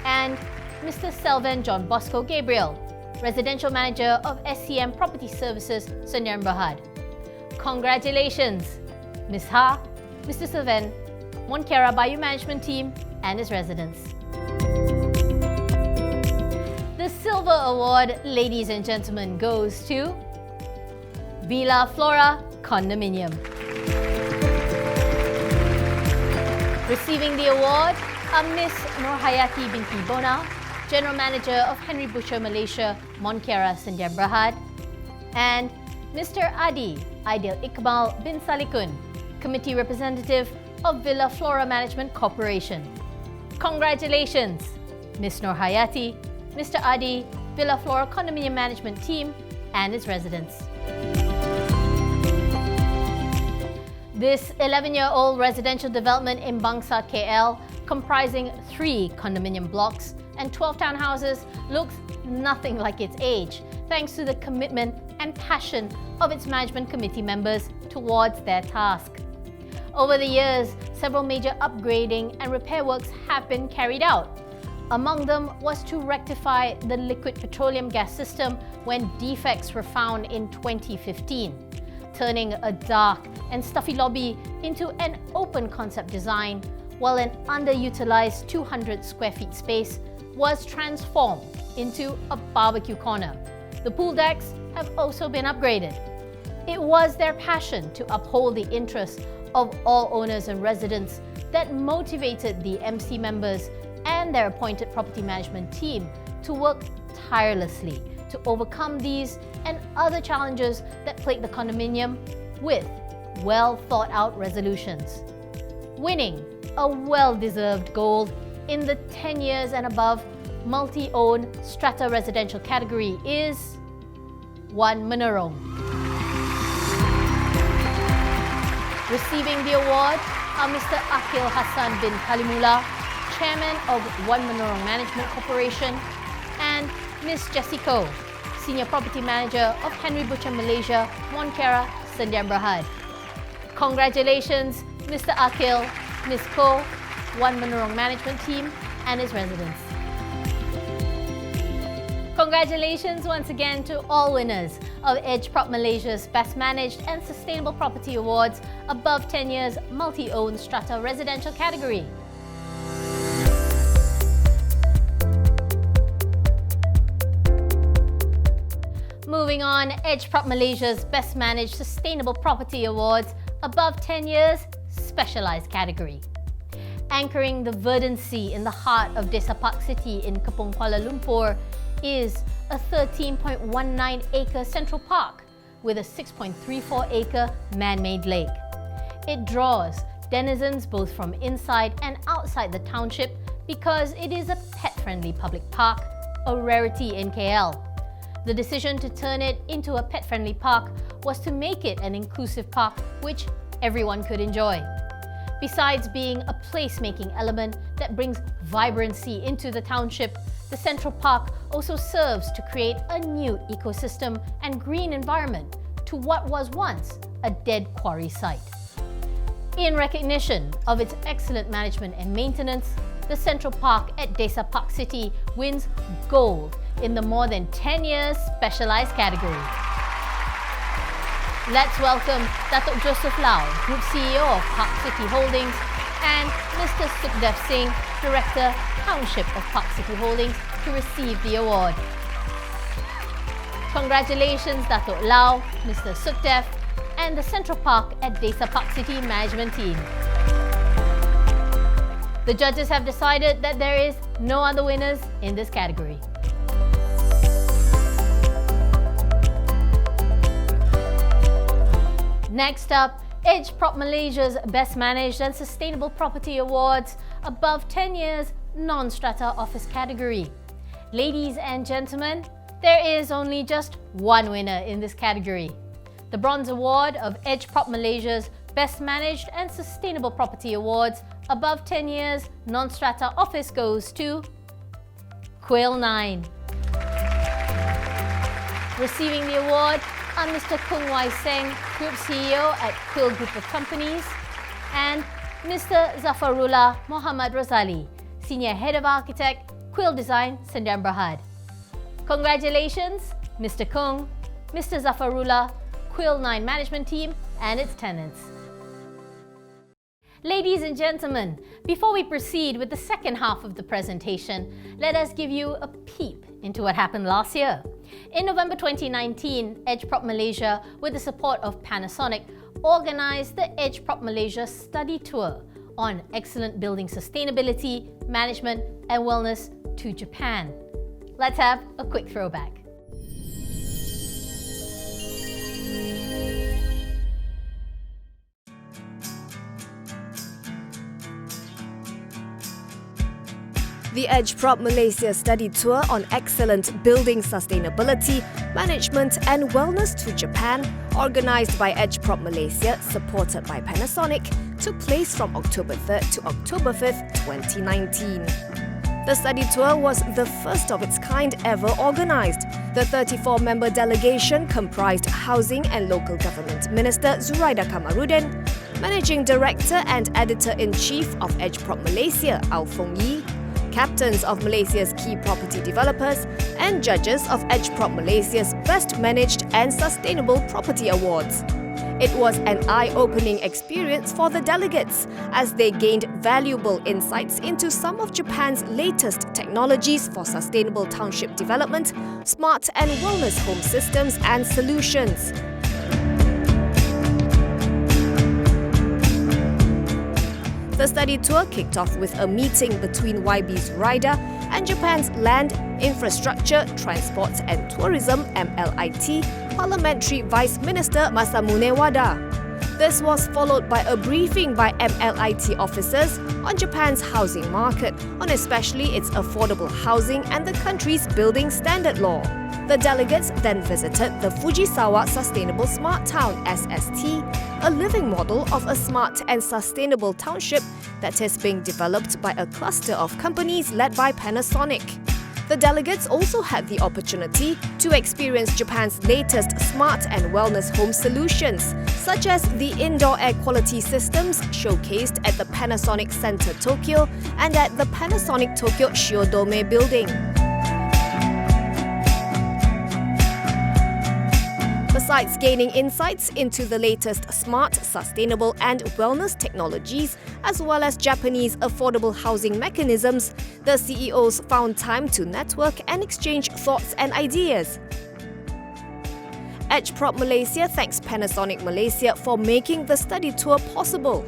and Mr. Selvan John Bosco Gabriel, Residential Manager of SCM Property Services, Sdn Bhd. Congratulations, Ms. Ha, Mr. Selvan, Mont Kiara Bayou Management Team and its residents. The Silver Award, ladies and gentlemen, goes to Villa Flora, condominium. Receiving the award are Miss Nurhayati binti Bona, General Manager of Henry Butcher Malaysia, Monkiara Sdn Bhd, and Mr. Adi Aidil Iqbal bin Salikun, Committee Representative of Villa Flora Management Corporation. Congratulations, Miss Nurhayati, Mr. Adi, Villa Flora Condominium Management Team and its residents. This 11-year-old residential development in Bangsa, KL, comprising 3 condominium blocks and 12 townhouses, looks nothing like its age, thanks to the commitment and passion of its management committee members towards their task. Over the years, several major upgrading and repair works have been carried out. Among them was to rectify the liquid petroleum gas system when defects were found in 2015, turning a dark and stuffy lobby into an open concept design, while an underutilized 200 square feet space was transformed into a barbecue corner. The pool decks have also been upgraded. It was their passion to uphold the interests of all owners and residents that motivated the MC members and their appointed property management team to work tirelessly to overcome these and other challenges that plague the condominium with well thought out resolutions. Winning a well-deserved gold in the 10 years and above multi-owned strata residential category is One Menarong. Receiving the award are Mr. Akil Hassan bin Kalimullah, Chairman of One Menarong Management Corporation, and Ms. Jessie Koh, Senior Property Manager of Henry Butcher Malaysia, Monkiara Sdn Bhd. Congratulations, Mr. Akil, Ms. Koh, One Menarong Management Team and its residents. Congratulations once again to all winners of Edgeprop Malaysia's Best Managed and Sustainable Property Awards above 10 years multi-owned strata residential category. Moving on, Edgeprop Malaysia's Best Managed Sustainable Property Awards above 10 years specialized category. Anchoring the verdancy in the heart of Desa Park City in Kepong Kuala Lumpur is a 13.19-acre central park with a 6.34-acre man-made lake. It draws denizens both from inside and outside the township because it is a pet-friendly public park, a rarity in KL. The decision to turn it into a pet-friendly park was to make it an inclusive park which everyone could enjoy. Besides being a place-making element that brings vibrancy into the township, the Central Park also serves to create a new ecosystem and green environment to what was once a dead quarry site. In recognition of its excellent management and maintenance, the Central Park at Desa Park City wins gold in the more than 10 years specialized category. Let's welcome Datuk Joseph Lau, Group CEO of Park City Holdings, and Mr. Sukhdev Singh, Director, Township of Park City Holdings, to receive the award. Congratulations, Datuk Lau, Mr. Sukhdev, and the Central Park at Desa Park City Management Team. The judges have decided that there is no other winners in this category. Next up, Edgeprop Malaysia's Best Managed and Sustainable Property Awards above 10 years non-strata office category. Ladies and gentlemen, there is only just one winner in this category. The Bronze Award of Edgeprop Malaysia's Best Managed and Sustainable Property Awards above 10 years non-strata office goes to Quill 9. Receiving the award are Mr. Kung Wai Seng, Group CEO at Quill Group of Companies, and Mr. Zafarullah Muhammad Razali, Senior Head of Architect, Quill Design, Sdn Bhd. Congratulations, Mr. Kung, Mr. Zafarullah, Quill 9 Management Team and its tenants. Ladies and gentlemen, before we proceed with the second half of the presentation, let us give you a peep into what happened last year. In November 2019, Edgeprop Malaysia, with the support of Panasonic, organised the Edgeprop Malaysia study tour on excellent building sustainability, management and wellness to Japan. Let's have a quick throwback. The Edgeprop Malaysia study tour on excellent building sustainability, management and wellness to Japan, organised by Edgeprop Malaysia, supported by Panasonic, took place from October 3rd to October 5th, 2019. The study tour was the first of its kind ever organised. The 34-member delegation comprised Housing and Local Government Minister Zuraida Kamarudin, Managing Director and Editor-in-Chief of Edgeprop Malaysia, Au Fong Yee, captains of Malaysia's key property developers and judges of Edgeprop Malaysia's Best Managed and Sustainable Property Awards. It was an eye-opening experience for the delegates as they gained valuable insights into some of Japan's latest technologies for sustainable township development, smart and wellness home systems and solutions. The study tour kicked off with a meeting between YB's Zuraida and Japan's Land, Infrastructure, Transport and Tourism (MLIT) Parliamentary Vice Minister Masamune Wada. This was followed by a briefing by MLIT officers on Japan's housing market, on especially its affordable housing and the country's building standard law. The delegates then visited the Fujisawa Sustainable Smart Town (SST), a living model of a smart and sustainable township that is being developed by a cluster of companies led by Panasonic. The delegates also had the opportunity to experience Japan's latest smart and wellness home solutions, such as the indoor air quality systems showcased at the Panasonic Center Tokyo and at the Panasonic Tokyo Shiodome building. Besides gaining insights into the latest smart, sustainable and wellness technologies, as well as Japanese affordable housing mechanisms, the CEOs found time to network and exchange thoughts and ideas. Edgeprop Malaysia thanks Panasonic Malaysia for making the study tour possible.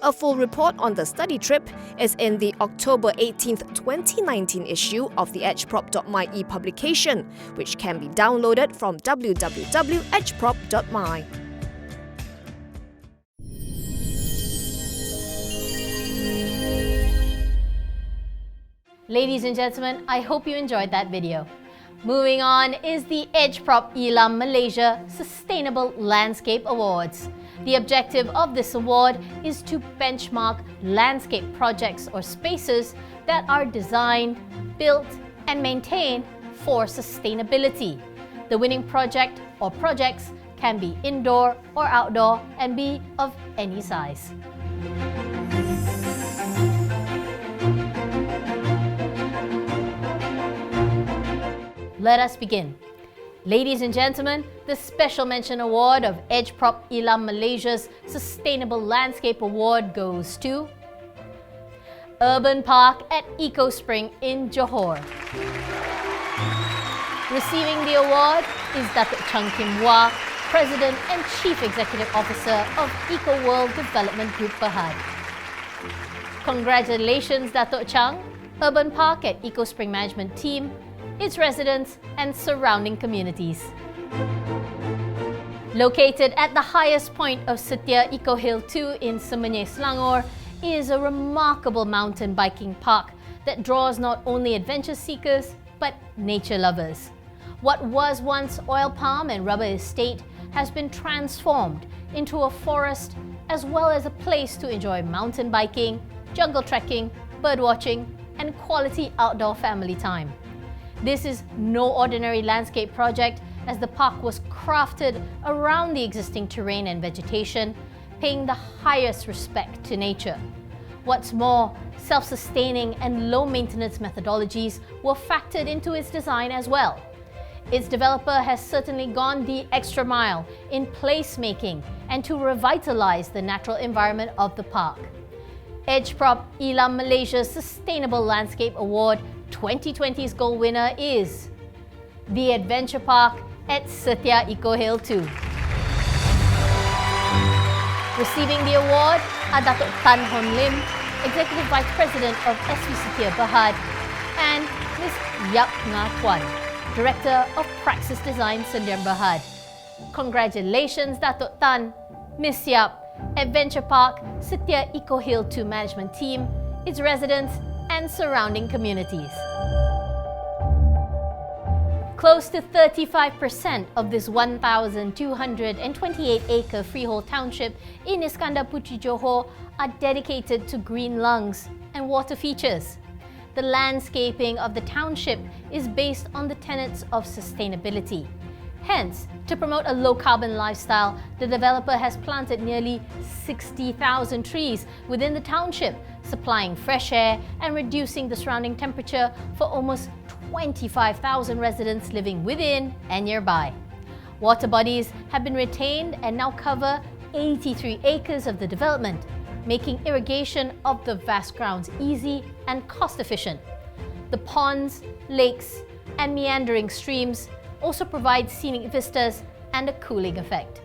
A full report on the study trip is in the October 18th, 2019 issue of the edgeprop.my publication, which can be downloaded from www.edgeprop.my. Ladies and gentlemen, I hope you enjoyed that video. Moving on is the Edgeprop Elam Malaysia Sustainable Landscape Awards. The objective of this award is to benchmark landscape projects or spaces that are designed, built and maintained for sustainability. The winning project or projects can be indoor or outdoor and be of any size. Let us begin. Ladies and gentlemen, the Special Mention Award of Edgeprop Elam Malaysia's Sustainable Landscape Award goes to Urban Park at Eco Spring in Johor. Receiving the award is Datuk Chang Kim Wah, President and Chief Executive Officer of Eco World Development Group Berhad. Congratulations, Datuk Chang, Urban Park at Eco Spring Management Team, its residents and surrounding communities. Located at the highest point of Setia Eco Hill 2 in Semenyih, Selangor, is a remarkable mountain biking park that draws not only adventure seekers but nature lovers. What was once oil palm and rubber estate has been transformed into a forest as well as a place to enjoy mountain biking, jungle trekking, bird watching and quality outdoor family time. This is no ordinary landscape project as the park was crafted around the existing terrain and vegetation, paying the highest respect to nature. What's more, self-sustaining and low-maintenance methodologies were factored into its design as well. Its developer has certainly gone the extra mile in placemaking and to revitalize the natural environment of the park. Edgeprop Elam Malaysia's Sustainable Landscape Award 2020's gold winner is the Adventure Park at Setia Eco Hill 2. Receiving the award are Datuk Tan Hon Lim, Executive Vice President of SB Setia Berhad, and Ms. Yap Nga Tuan, Director of Praxis Design Sdn Berhad. Congratulations, Datuk Tan, Ms. Yap, Adventure Park, Setia Eco Hill 2 management team, its residents and surrounding communities. Close to 35% of this 1,228-acre freehold township in Iskandar Puteri Johor are dedicated to green lungs and water features. The landscaping of the township is based on the tenets of sustainability. Hence, to promote a low-carbon lifestyle, the developer has planted nearly 60,000 trees within the township, supplying fresh air and reducing the surrounding temperature for almost 25,000 residents living within and nearby. Water bodies have been retained and now cover 83 acres of the development, making irrigation of the vast grounds easy and cost-efficient. The ponds, lakes, and meandering streams also provide scenic vistas and a cooling effect.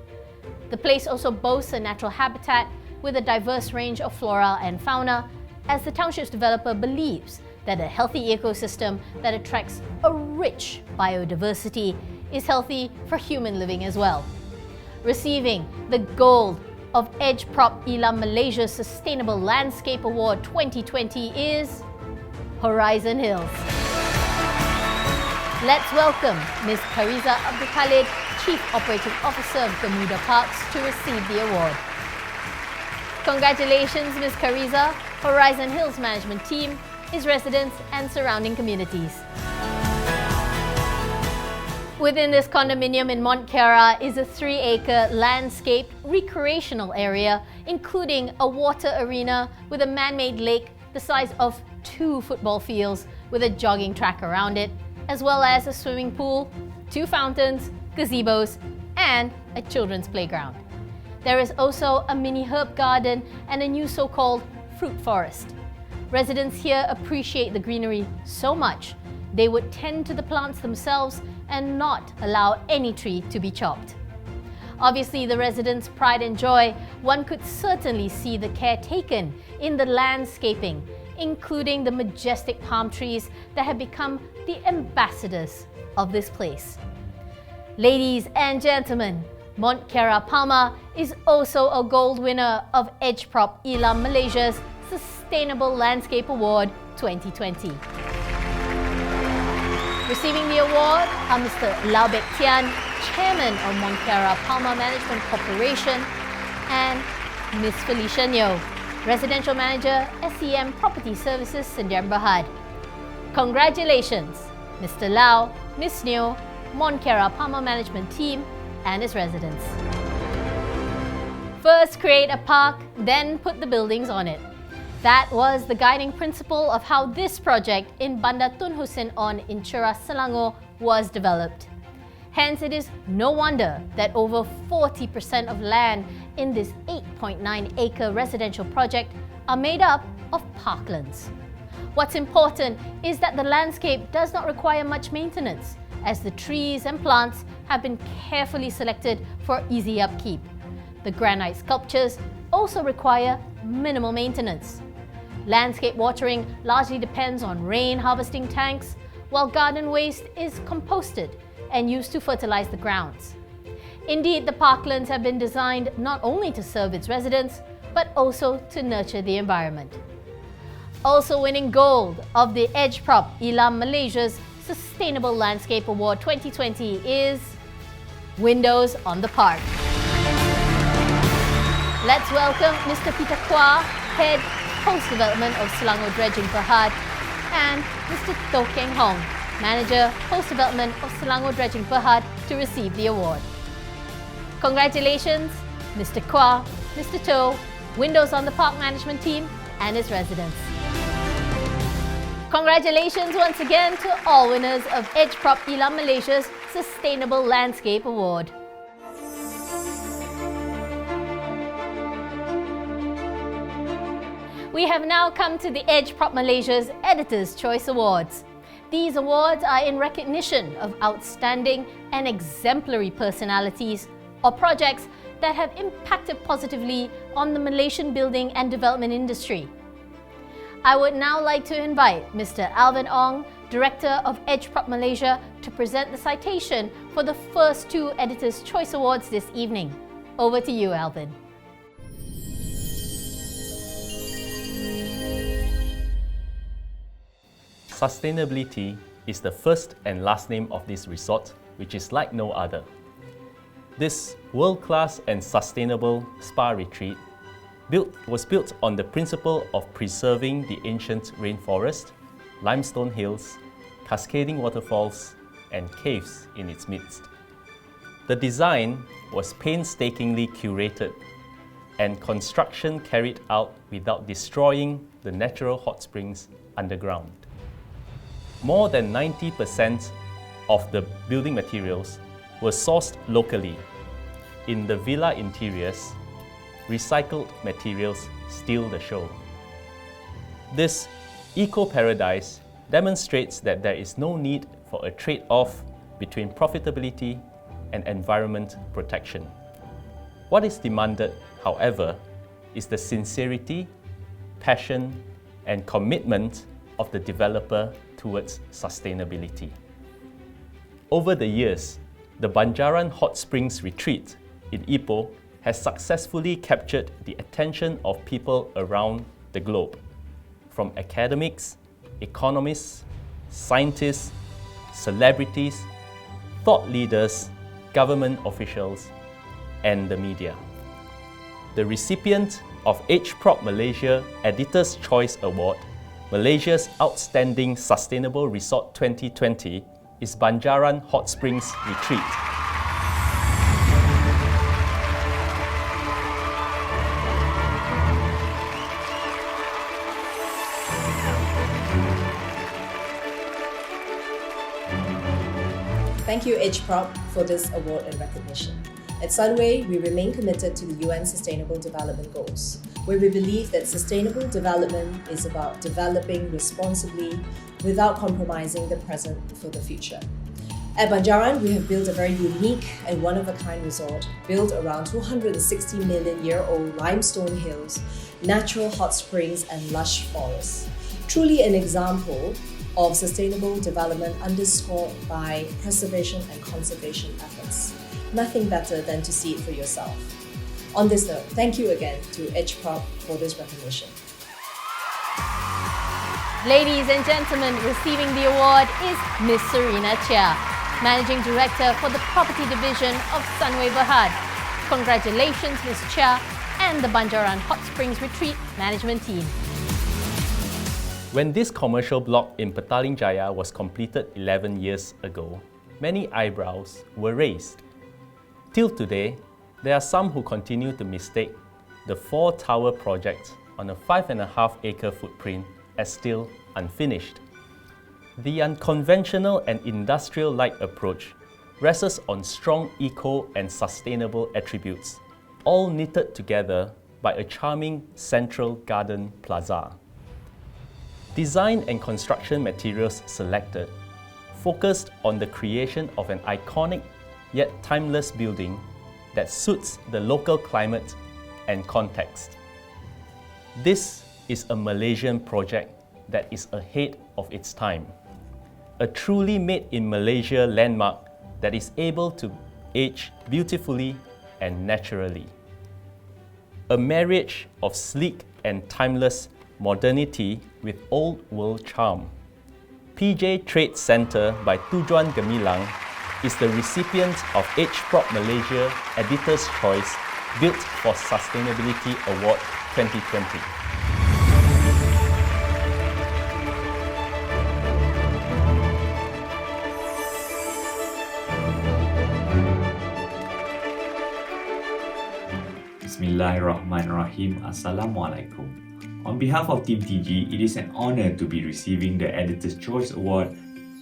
The place also boasts a natural habitat with a diverse range of flora and fauna, as the township's developer believes that a healthy ecosystem that attracts a rich biodiversity is healthy for human living as well. Receiving the gold of Edgeprop Elam Malaysia's Sustainable Landscape Award 2020 is Horizon Hills. Let's welcome Ms. Kariza Abdul Khalid, Chief Operating Officer of Gamuda Parks, to receive the award. Congratulations, Ms. Kariza, Horizon Hills management team, its residents and surrounding communities. Within this condominium in Mont Kiara is a 3-acre landscaped recreational area, including a water arena with a man-made lake the size of 2 football fields with a jogging track around it, as well as a swimming pool, 2 fountains, gazebos, and a children's playground. There is also a mini herb garden and a new so-called fruit forest. Residents here appreciate the greenery so much, they would tend to the plants themselves and not allow any tree to be chopped. Obviously, the residents' pride and joy, one could certainly see the care taken in the landscaping, including the majestic palm trees that have become the ambassadors of this place. Ladies and gentlemen, Mont Kiara Palma is also a gold winner of Edgeprop Elam Malaysia's Sustainable Landscape Award 2020. Receiving the award are Mr. Lau Bek Tian, Chairman of Mont Kiara Palma Management Corporation, and Ms. Felicia Nyo, Residential Manager, SEM Property Services, Sdn Berhad. Congratulations, Mr. Lau, Ms. Nyo, Mont Kiara Palma Management Team, and its residents. First create a park, then put the buildings on it. That was the guiding principle of how this project in Bandar Tun Hussein On in Cheras, Selangor was developed. Hence, it is no wonder that over 40% of land in this 8.9-acre residential project are made up of parklands. What's important is that the landscape does not require much maintenance, as the trees and plants have been carefully selected for easy upkeep. The granite sculptures also require minimal maintenance. Landscape watering largely depends on rain harvesting tanks, while garden waste is composted and used to fertilize the grounds. Indeed, the parklands have been designed not only to serve its residents, but also to nurture the environment. Also winning gold of the Edgeprop Elam Malaysia's Sustainable Landscape Award 2020 is Windows on the Park. Let's welcome Mr. Peter Kwa, Head Post Development of Selangor Dredging Berhad, and Mr. Toh Keng Hong, Manager Post Development of Selangor Dredging Berhad, to receive the award. Congratulations, Mr. Kwa, Mr. Toh, Windows on the Park Management Team, and its residents. Congratulations once again to all winners of Edgeprop Elam Malaysia's Sustainable Landscape Award. We have now come to the Edgeprop Malaysia's Editor's Choice Awards. These awards are in recognition of outstanding and exemplary personalities or projects that have impacted positively on the Malaysian building and development industry. I would now like to invite Mr. Alvin Ong, Director of Edgeprop Malaysia, to present the citation for the first two Editor's Choice Awards this evening. Over to you, Alvin. Sustainability is the first and last name of this resort, which is like no other. This world-class and sustainable spa retreat was built on the principle of preserving the ancient rainforest, limestone hills, cascading waterfalls, and caves in its midst. The design was painstakingly curated and construction carried out without destroying the natural hot springs underground. More than 90% of the building materials were sourced locally. In the villa interiors, recycled materials steal the show. This eco-paradise demonstrates that there is no need for a trade-off between profitability and environment protection. What is demanded, however, is the sincerity, passion, and commitment of the developer towards sustainability. Over the years, the Banjaran Hot Springs Retreat in Ipoh has successfully captured the attention of people around the globe, from academics, economists, scientists, celebrities, thought leaders, government officials, and the media. The recipient of Edgeprop Malaysia Editor's Choice Award, Malaysia's Outstanding Sustainable Resort 2020, is Banjaran Hot Springs Retreat. Thank you, Edgeprop, for this award and recognition. At Sunway, we remain committed to the UN Sustainable Development Goals, where we believe that sustainable development is about developing responsibly without compromising the present for the future. At Banjaran, we have built a very unique and one-of-a-kind resort built around 260 million-year-old limestone hills, natural hot springs, and lush forests. Truly an example of sustainable development underscored by preservation and conservation efforts. Nothing better than to see it for yourself. On this note, thank you again to Edgeprop for this recognition. Ladies and gentlemen, receiving the award is Miss Serena Chia, Managing Director for the Property Division of Sunway Berhad. Congratulations, Miss Chia and the Banjaran Hot Springs Retreat Management Team. When this commercial block in Petaling Jaya was completed 11 years ago, many eyebrows were raised. Till today, there are some who continue to mistake the 4-tower project on a 5.5-acre footprint as still unfinished. The unconventional and industrial-like approach rests on strong eco and sustainable attributes, all knitted together by a charming central garden plaza. Design and construction materials selected focused on the creation of an iconic yet timeless building that suits the local climate and context. This is a Malaysian project that is ahead of its time. A truly made in Malaysia landmark that is able to age beautifully and naturally. A marriage of sleek and timeless modernity with old world charm. PJ Trade Centre by Tujuan Gemilang is the recipient of Edgeprop Malaysia Editor's Choice Built for Sustainability Award 2020. Bismillahirrahmanirrahim. Assalamualaikum. On behalf of Team TG, it is an honor to be receiving the Editor's Choice Award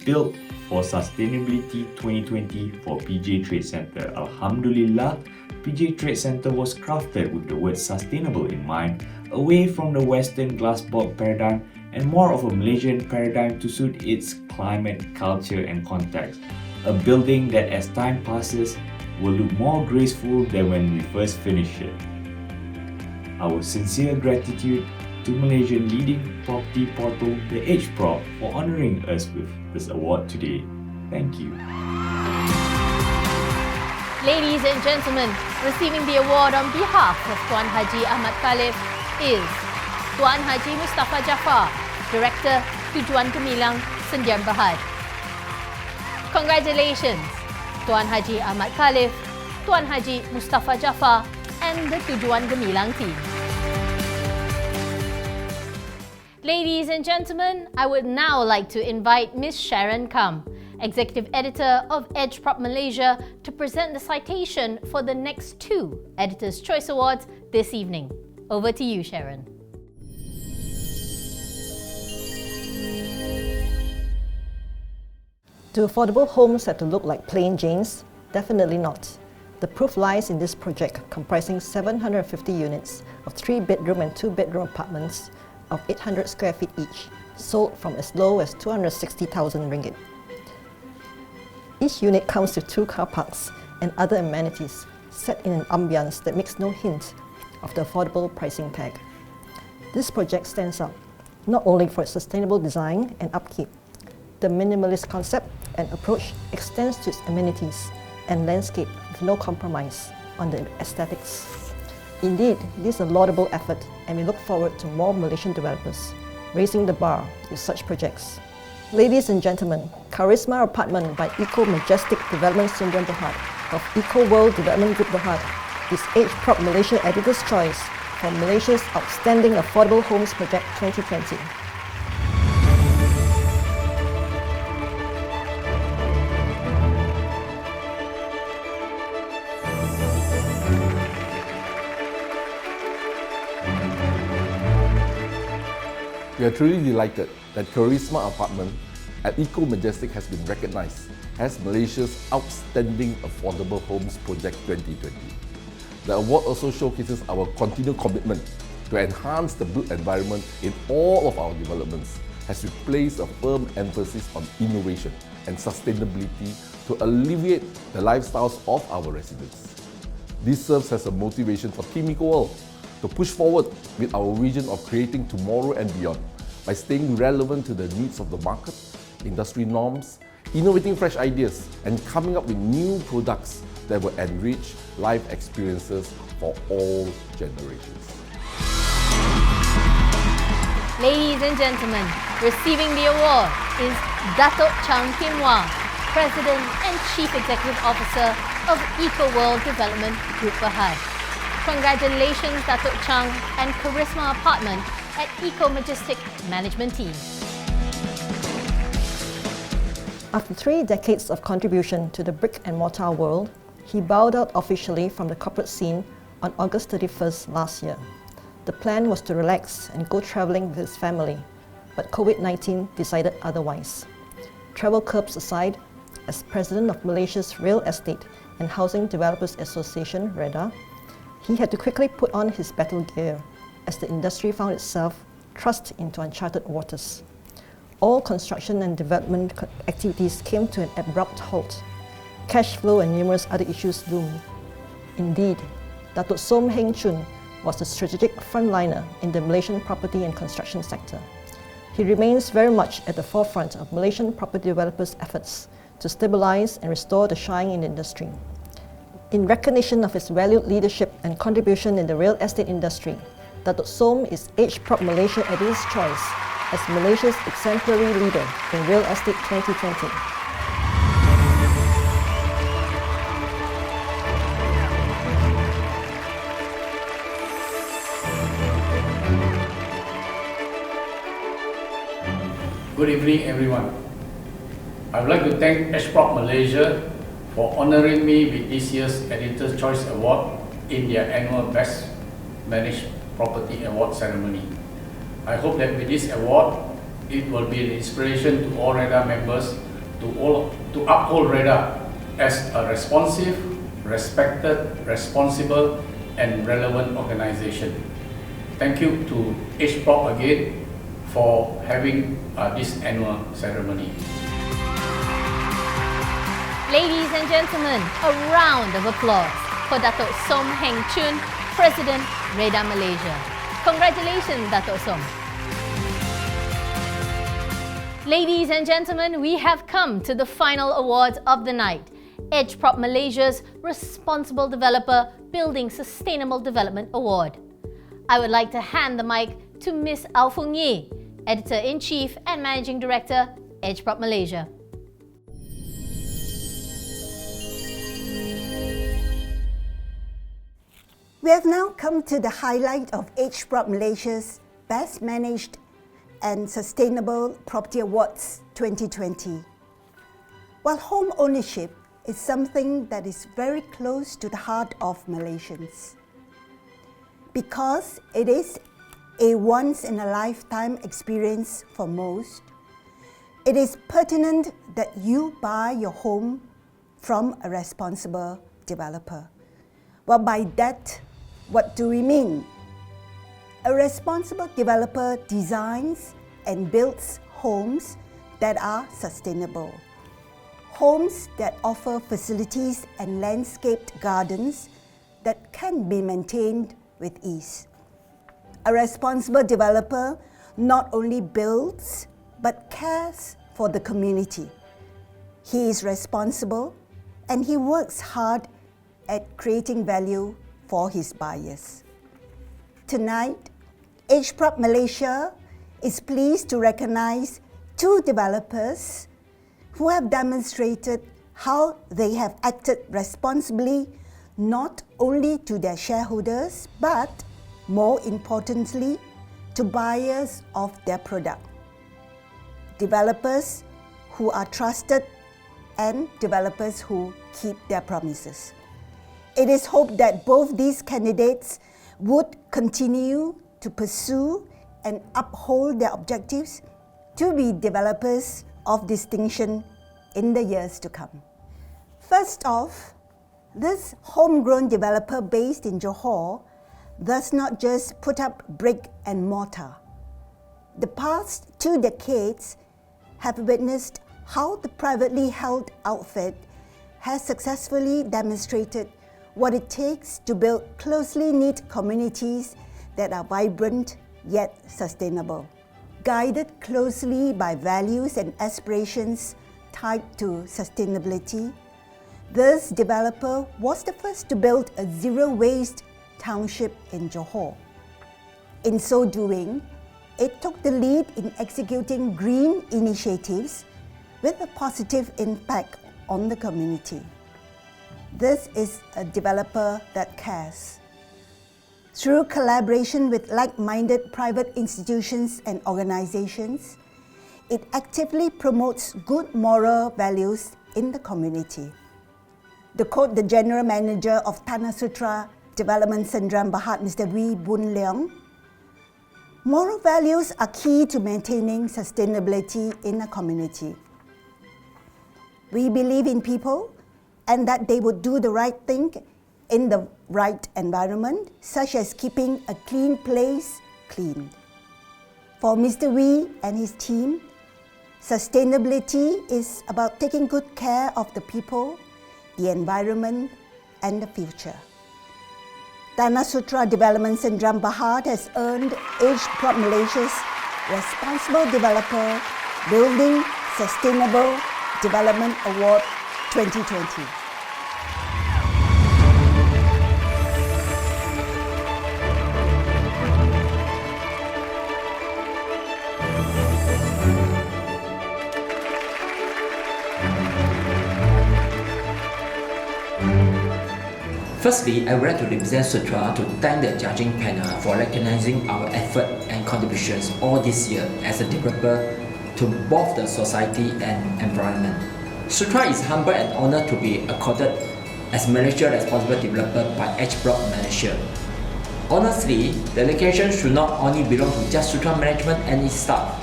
Built for Sustainability 2020 for PJ Trade Centre. Alhamdulillah, PJ Trade Centre was crafted with the word sustainable in mind, away from the Western glass block paradigm and more of a Malaysian paradigm to suit its climate, culture and context. A building that as time passes will look more graceful than when we first finished it. Our sincere gratitude to Malaysian leading property portal, the Edgeprop, for honouring us with this award today. Thank you. Ladies and gentlemen, receiving the award on behalf of Tuan Haji Ahmad Khalif is Tuan Haji Mustafa Jaafar, Director Tujuan Gemilang, Sdn Bhd. Congratulations, Tuan Haji Ahmad Khalif, Tuan Haji Mustafa Jaafar and the Tujuan Gemilang team. Ladies and gentlemen, I would now like to invite Ms. Sharon Kam, Executive Editor of Edgeprop Malaysia, to present the citation for the next 2 Editor's Choice Awards this evening. Over to you, Sharon. Do affordable homes have to look like plain Janes? Definitely not. The proof lies in this project comprising 750 units of 3-bedroom and 2-bedroom apartments of 800 square feet each, sold from as low as 260,000 ringgit. Each unit comes with 2 car parks and other amenities set in an ambience that makes no hint of the affordable pricing tag. This project stands out not only for its sustainable design and upkeep. The minimalist concept and approach extends to its amenities and landscape with no compromise on the aesthetics. Indeed, this is a laudable effort, and we look forward to more Malaysian developers raising the bar with such projects. Ladies and gentlemen, Charisma Apartment by Eco Majestic Development Sdn Bhd of Eco World Development Group Bhd is Edgeprop Malaysia Editor's Choice for Malaysia's Outstanding Affordable Homes Project 2020. We are truly delighted that Charisma Apartment at Eco Majestic has been recognised as Malaysia's Outstanding Affordable Homes Project 2020. The award also showcases our continued commitment to enhance the built environment in all of our developments as we place a firm emphasis on innovation and sustainability to alleviate the lifestyles of our residents. This serves as a motivation for Team Eco World to push forward with our vision of creating tomorrow and beyond by staying relevant to the needs of the market, industry norms, innovating fresh ideas, and coming up with new products that will enrich life experiences for all generations. Ladies and gentlemen, receiving the award is Datuk Chang Kim Wah, President and Chief Executive Officer of Eco World Development Group Bhd. Congratulations, Datuk Chang and Charisma Apartment at Eco Majestic Management Team. After 3 decades of contribution to the brick and mortar world, he bowed out officially from the corporate scene on August 31st last year. The plan was to relax and go travelling with his family, but COVID-19 decided otherwise. Travel curbs aside, as President of Malaysia's Real Estate and Housing Developers Association, REDA, he had to quickly put on his battle gear as the industry found itself thrust into uncharted waters. All construction and development activities came to an abrupt halt. Cash flow and numerous other issues loomed. Indeed, Datuk Som Heng Chun was the strategic frontliner in the Malaysian property and construction sector. He remains very much at the forefront of Malaysian property developers' efforts to stabilise and restore the shine in the industry. In recognition of his valued leadership and contribution in the real estate industry, Datuk Som is Edgeprop Malaysia Editor's Choice as Malaysia's exemplary leader in real estate 2020. Good evening, everyone. I would like to thank Edgeprop Malaysia for honouring me with this year's Editor's Choice Award in their annual Best Managed Property Award ceremony. I hope that with this award, it will be an inspiration to all REDA members to uphold REDA as a responsive, respected, responsible and relevant organisation. Thank you to Edgeprop again for having this annual ceremony. Ladies and gentlemen, a round of applause for Datuk Som Heng Chun, President REDA Malaysia. Congratulations, Datuk Som. Ladies and gentlemen, we have come to the final awards of the night. Edgeprop Malaysia's Responsible Developer Building Sustainable Development Award. I would like to hand the mic to Ms. Au Fung Yee, Editor-in-Chief and Managing Director, Edgeprop Malaysia. We have now come to the highlight of Edgeprop Malaysia's Best Managed and Sustainable Property Awards 2020. While home ownership is something that is very close to the heart of Malaysians, because it is a once-in-a-lifetime experience for most, it is pertinent that you buy your home from a responsible developer. Well, by that, what do we mean? A responsible developer designs and builds homes that are sustainable. Homes that offer facilities and landscaped gardens that can be maintained with ease. A responsible developer not only builds but cares for the community. He is responsible and he works hard at creating value for his buyers. Tonight, Edgeprop Malaysia is pleased to recognize 2 developers who have demonstrated how they have acted responsibly not only to their shareholders but, more importantly, to buyers of their product. Developers who are trusted and developers who keep their promises. It is hoped that both these candidates would continue to pursue and uphold their objectives to be developers of distinction in the years to come. First off, this homegrown developer based in Johor does not just put up brick and mortar. The past 2 decades have witnessed how the privately held outfit has successfully demonstrated what it takes to build closely knit communities that are vibrant yet sustainable. Guided closely by values and aspirations tied to sustainability, this developer was the first to build a zero-waste township in Johor. In so doing, it took the lead in executing green initiatives with a positive impact on the community. This is a developer that cares. Through collaboration with like-minded private institutions and organizations, it actively promotes good moral values in the community. To quote the General Manager of Tanah Sutra Development Sendram Berhad, Mr. Wee Boon Leong, moral values are key to maintaining sustainability in a community. We believe in people and that they would do the right thing in the right environment, such as keeping a clean place clean. For Mr. Wee and his team, sustainability is about taking good care of the people, the environment, and the future. Tanah Sutra Development Sendram Berhad has earned Edgeprop Malaysia's Responsible Developer Building Sustainable Development Award 2020. Firstly, I would like to represent Sutra to thank the judging panel for recognizing our effort and contributions all this year as a developer to both the society and environment. Sutra is humbled and honored to be accorded as Malaysia Responsible Developer by Edgeprop Malaysia. Honestly, the recognition should not only belong to just Sutra management and its staff,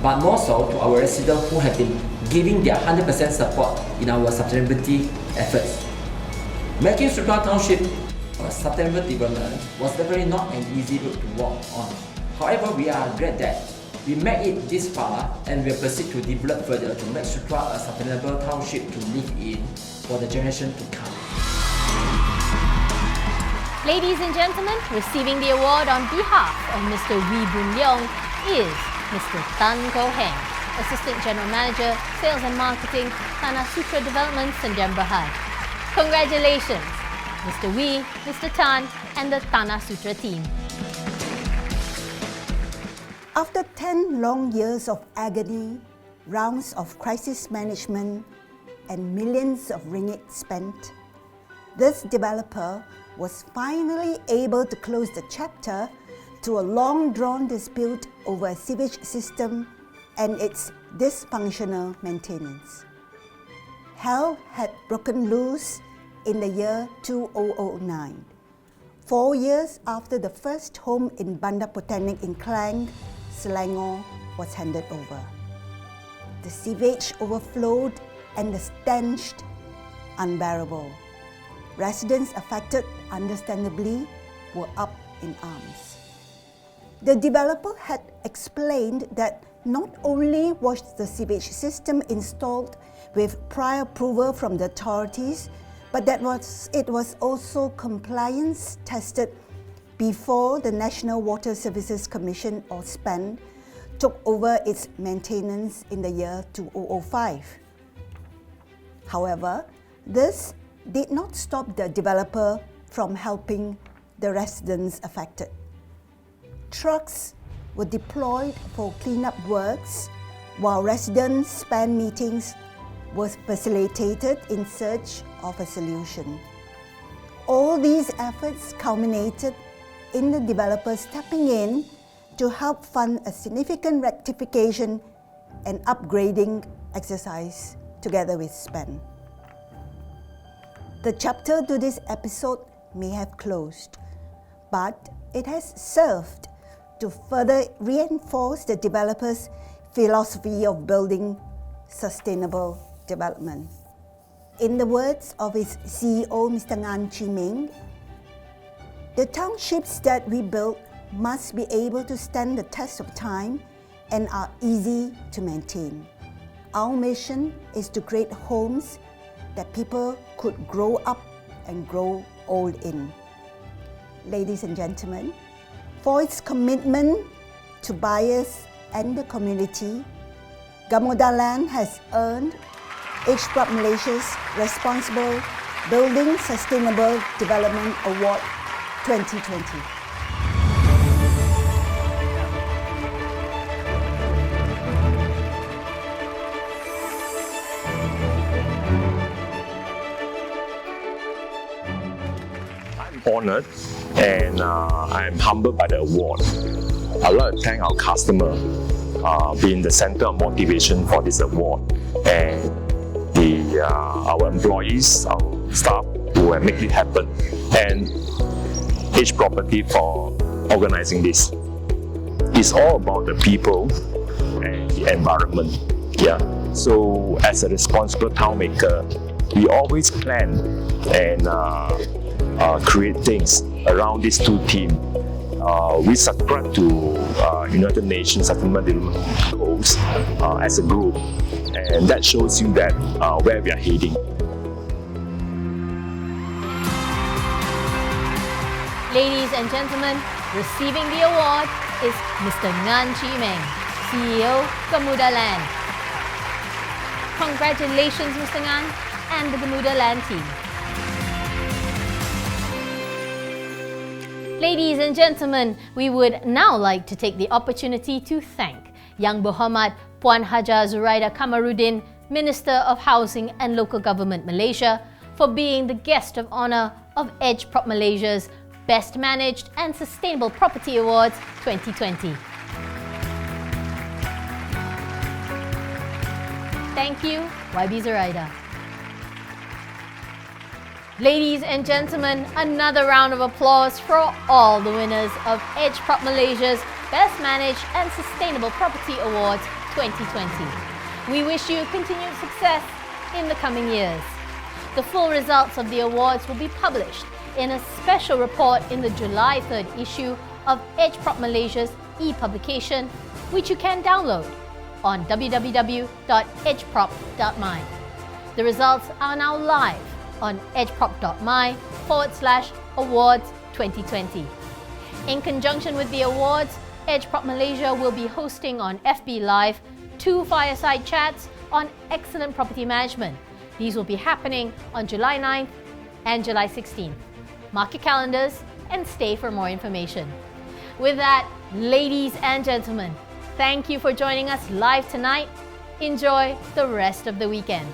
but more so to our residents who have been giving their 100% support in our sustainability efforts. Making Sutra Township a sustainable development was definitely not an easy road to walk on. However, we are glad that We made it this far and will proceed to develop further to make Sutra a sustainable township to live in for the generation to come. Ladies and gentlemen, receiving the award on behalf of Mr. Wee Boon Leong is Mr. Tan Ko Heng, Assistant General Manager, Sales and Marketing, Tanah Sutra Development, Sdn Bhd. Congratulations, Mr. Wee, Mr. Tan, and the Tanah Sutra team. After 10 long years of agony, rounds of crisis management, and millions of ringgit spent, this developer was finally able to close the chapter to a long-drawn dispute over a sewage system and its dysfunctional maintenance. Hell had broken loose in the year 2009, 4 years after the first home in Bandar Botanic in Klang, Selangor was handed over. The sewage overflowed and the stench unbearable. Residents affected, understandably, were up in arms. The developer had explained that not only was the sewage system installed with prior approval from the authorities, but that it was also compliance tested before the National Water Services Commission, or SPAN, took over its maintenance in the year 2005. However, this did not stop the developer from helping the residents affected. Trucks were deployed for cleanup works, while residents' SPAN meetings were facilitated in search of a solution. All these efforts culminated in the developer stepping in to help fund a significant rectification and upgrading exercise together with SPAN. The chapter to this episode may have closed, but it has served to further reinforce the developer's philosophy of building sustainable development. In the words of its CEO, Mr. Ngan Chi Meng, the townships that we build must be able to stand the test of time and are easy to maintain. Our mission is to create homes that people could grow up and grow old in. Ladies and gentlemen, for its commitment to buyers and the community, Gamuda Land has earned Edgeprop Malaysia's Responsible Building Sustainable Development Award 2020. I'm honored and I'm humbled by the award. I'd like to thank our customer being the center of motivation for this award, and our employees, our staff who have made it happen, and Edge Property for organizing this. It's all about the people and the environment. Yeah. So as a responsible town maker, we always plan and create things around these two themes. We subscribe to United Nations Sustainable Development Goals as a group, and that shows you that where we are heading. Ladies and gentlemen, receiving the award is Mr. Ngan Chi Meng, CEO, Gamuda Land. Congratulations, Mr. Ngan and the Gamuda Land team. Ladies and gentlemen, we would now like to take the opportunity to thank Yang Berhormat Puan Haja Zuraida Kamarudin, Minister of Housing and Local Government Malaysia, for being the guest of honour of Edgeprop Malaysia's Best Managed and Sustainable Property Awards 2020. Thank you, YB Zuraida. Ladies and gentlemen, another round of applause for all the winners of Edgeprop Malaysia's Best Managed and Sustainable Property Awards 2020. We wish you continued success in the coming years. The full results of the awards will be published in a special report in the July 3rd issue of Edgeprop Malaysia's e-publication, which you can download on www.edgeprop.my. The results are now live on edgeprop.my/awards 2020. In conjunction with the awards, Edgeprop Malaysia will be hosting on FB Live 2 fireside chats on excellent property management. These will be happening on July 9th and July 16th. Mark your calendars and stay for more information. With that, ladies and gentlemen, thank you for joining us live tonight. Enjoy the rest of the weekend.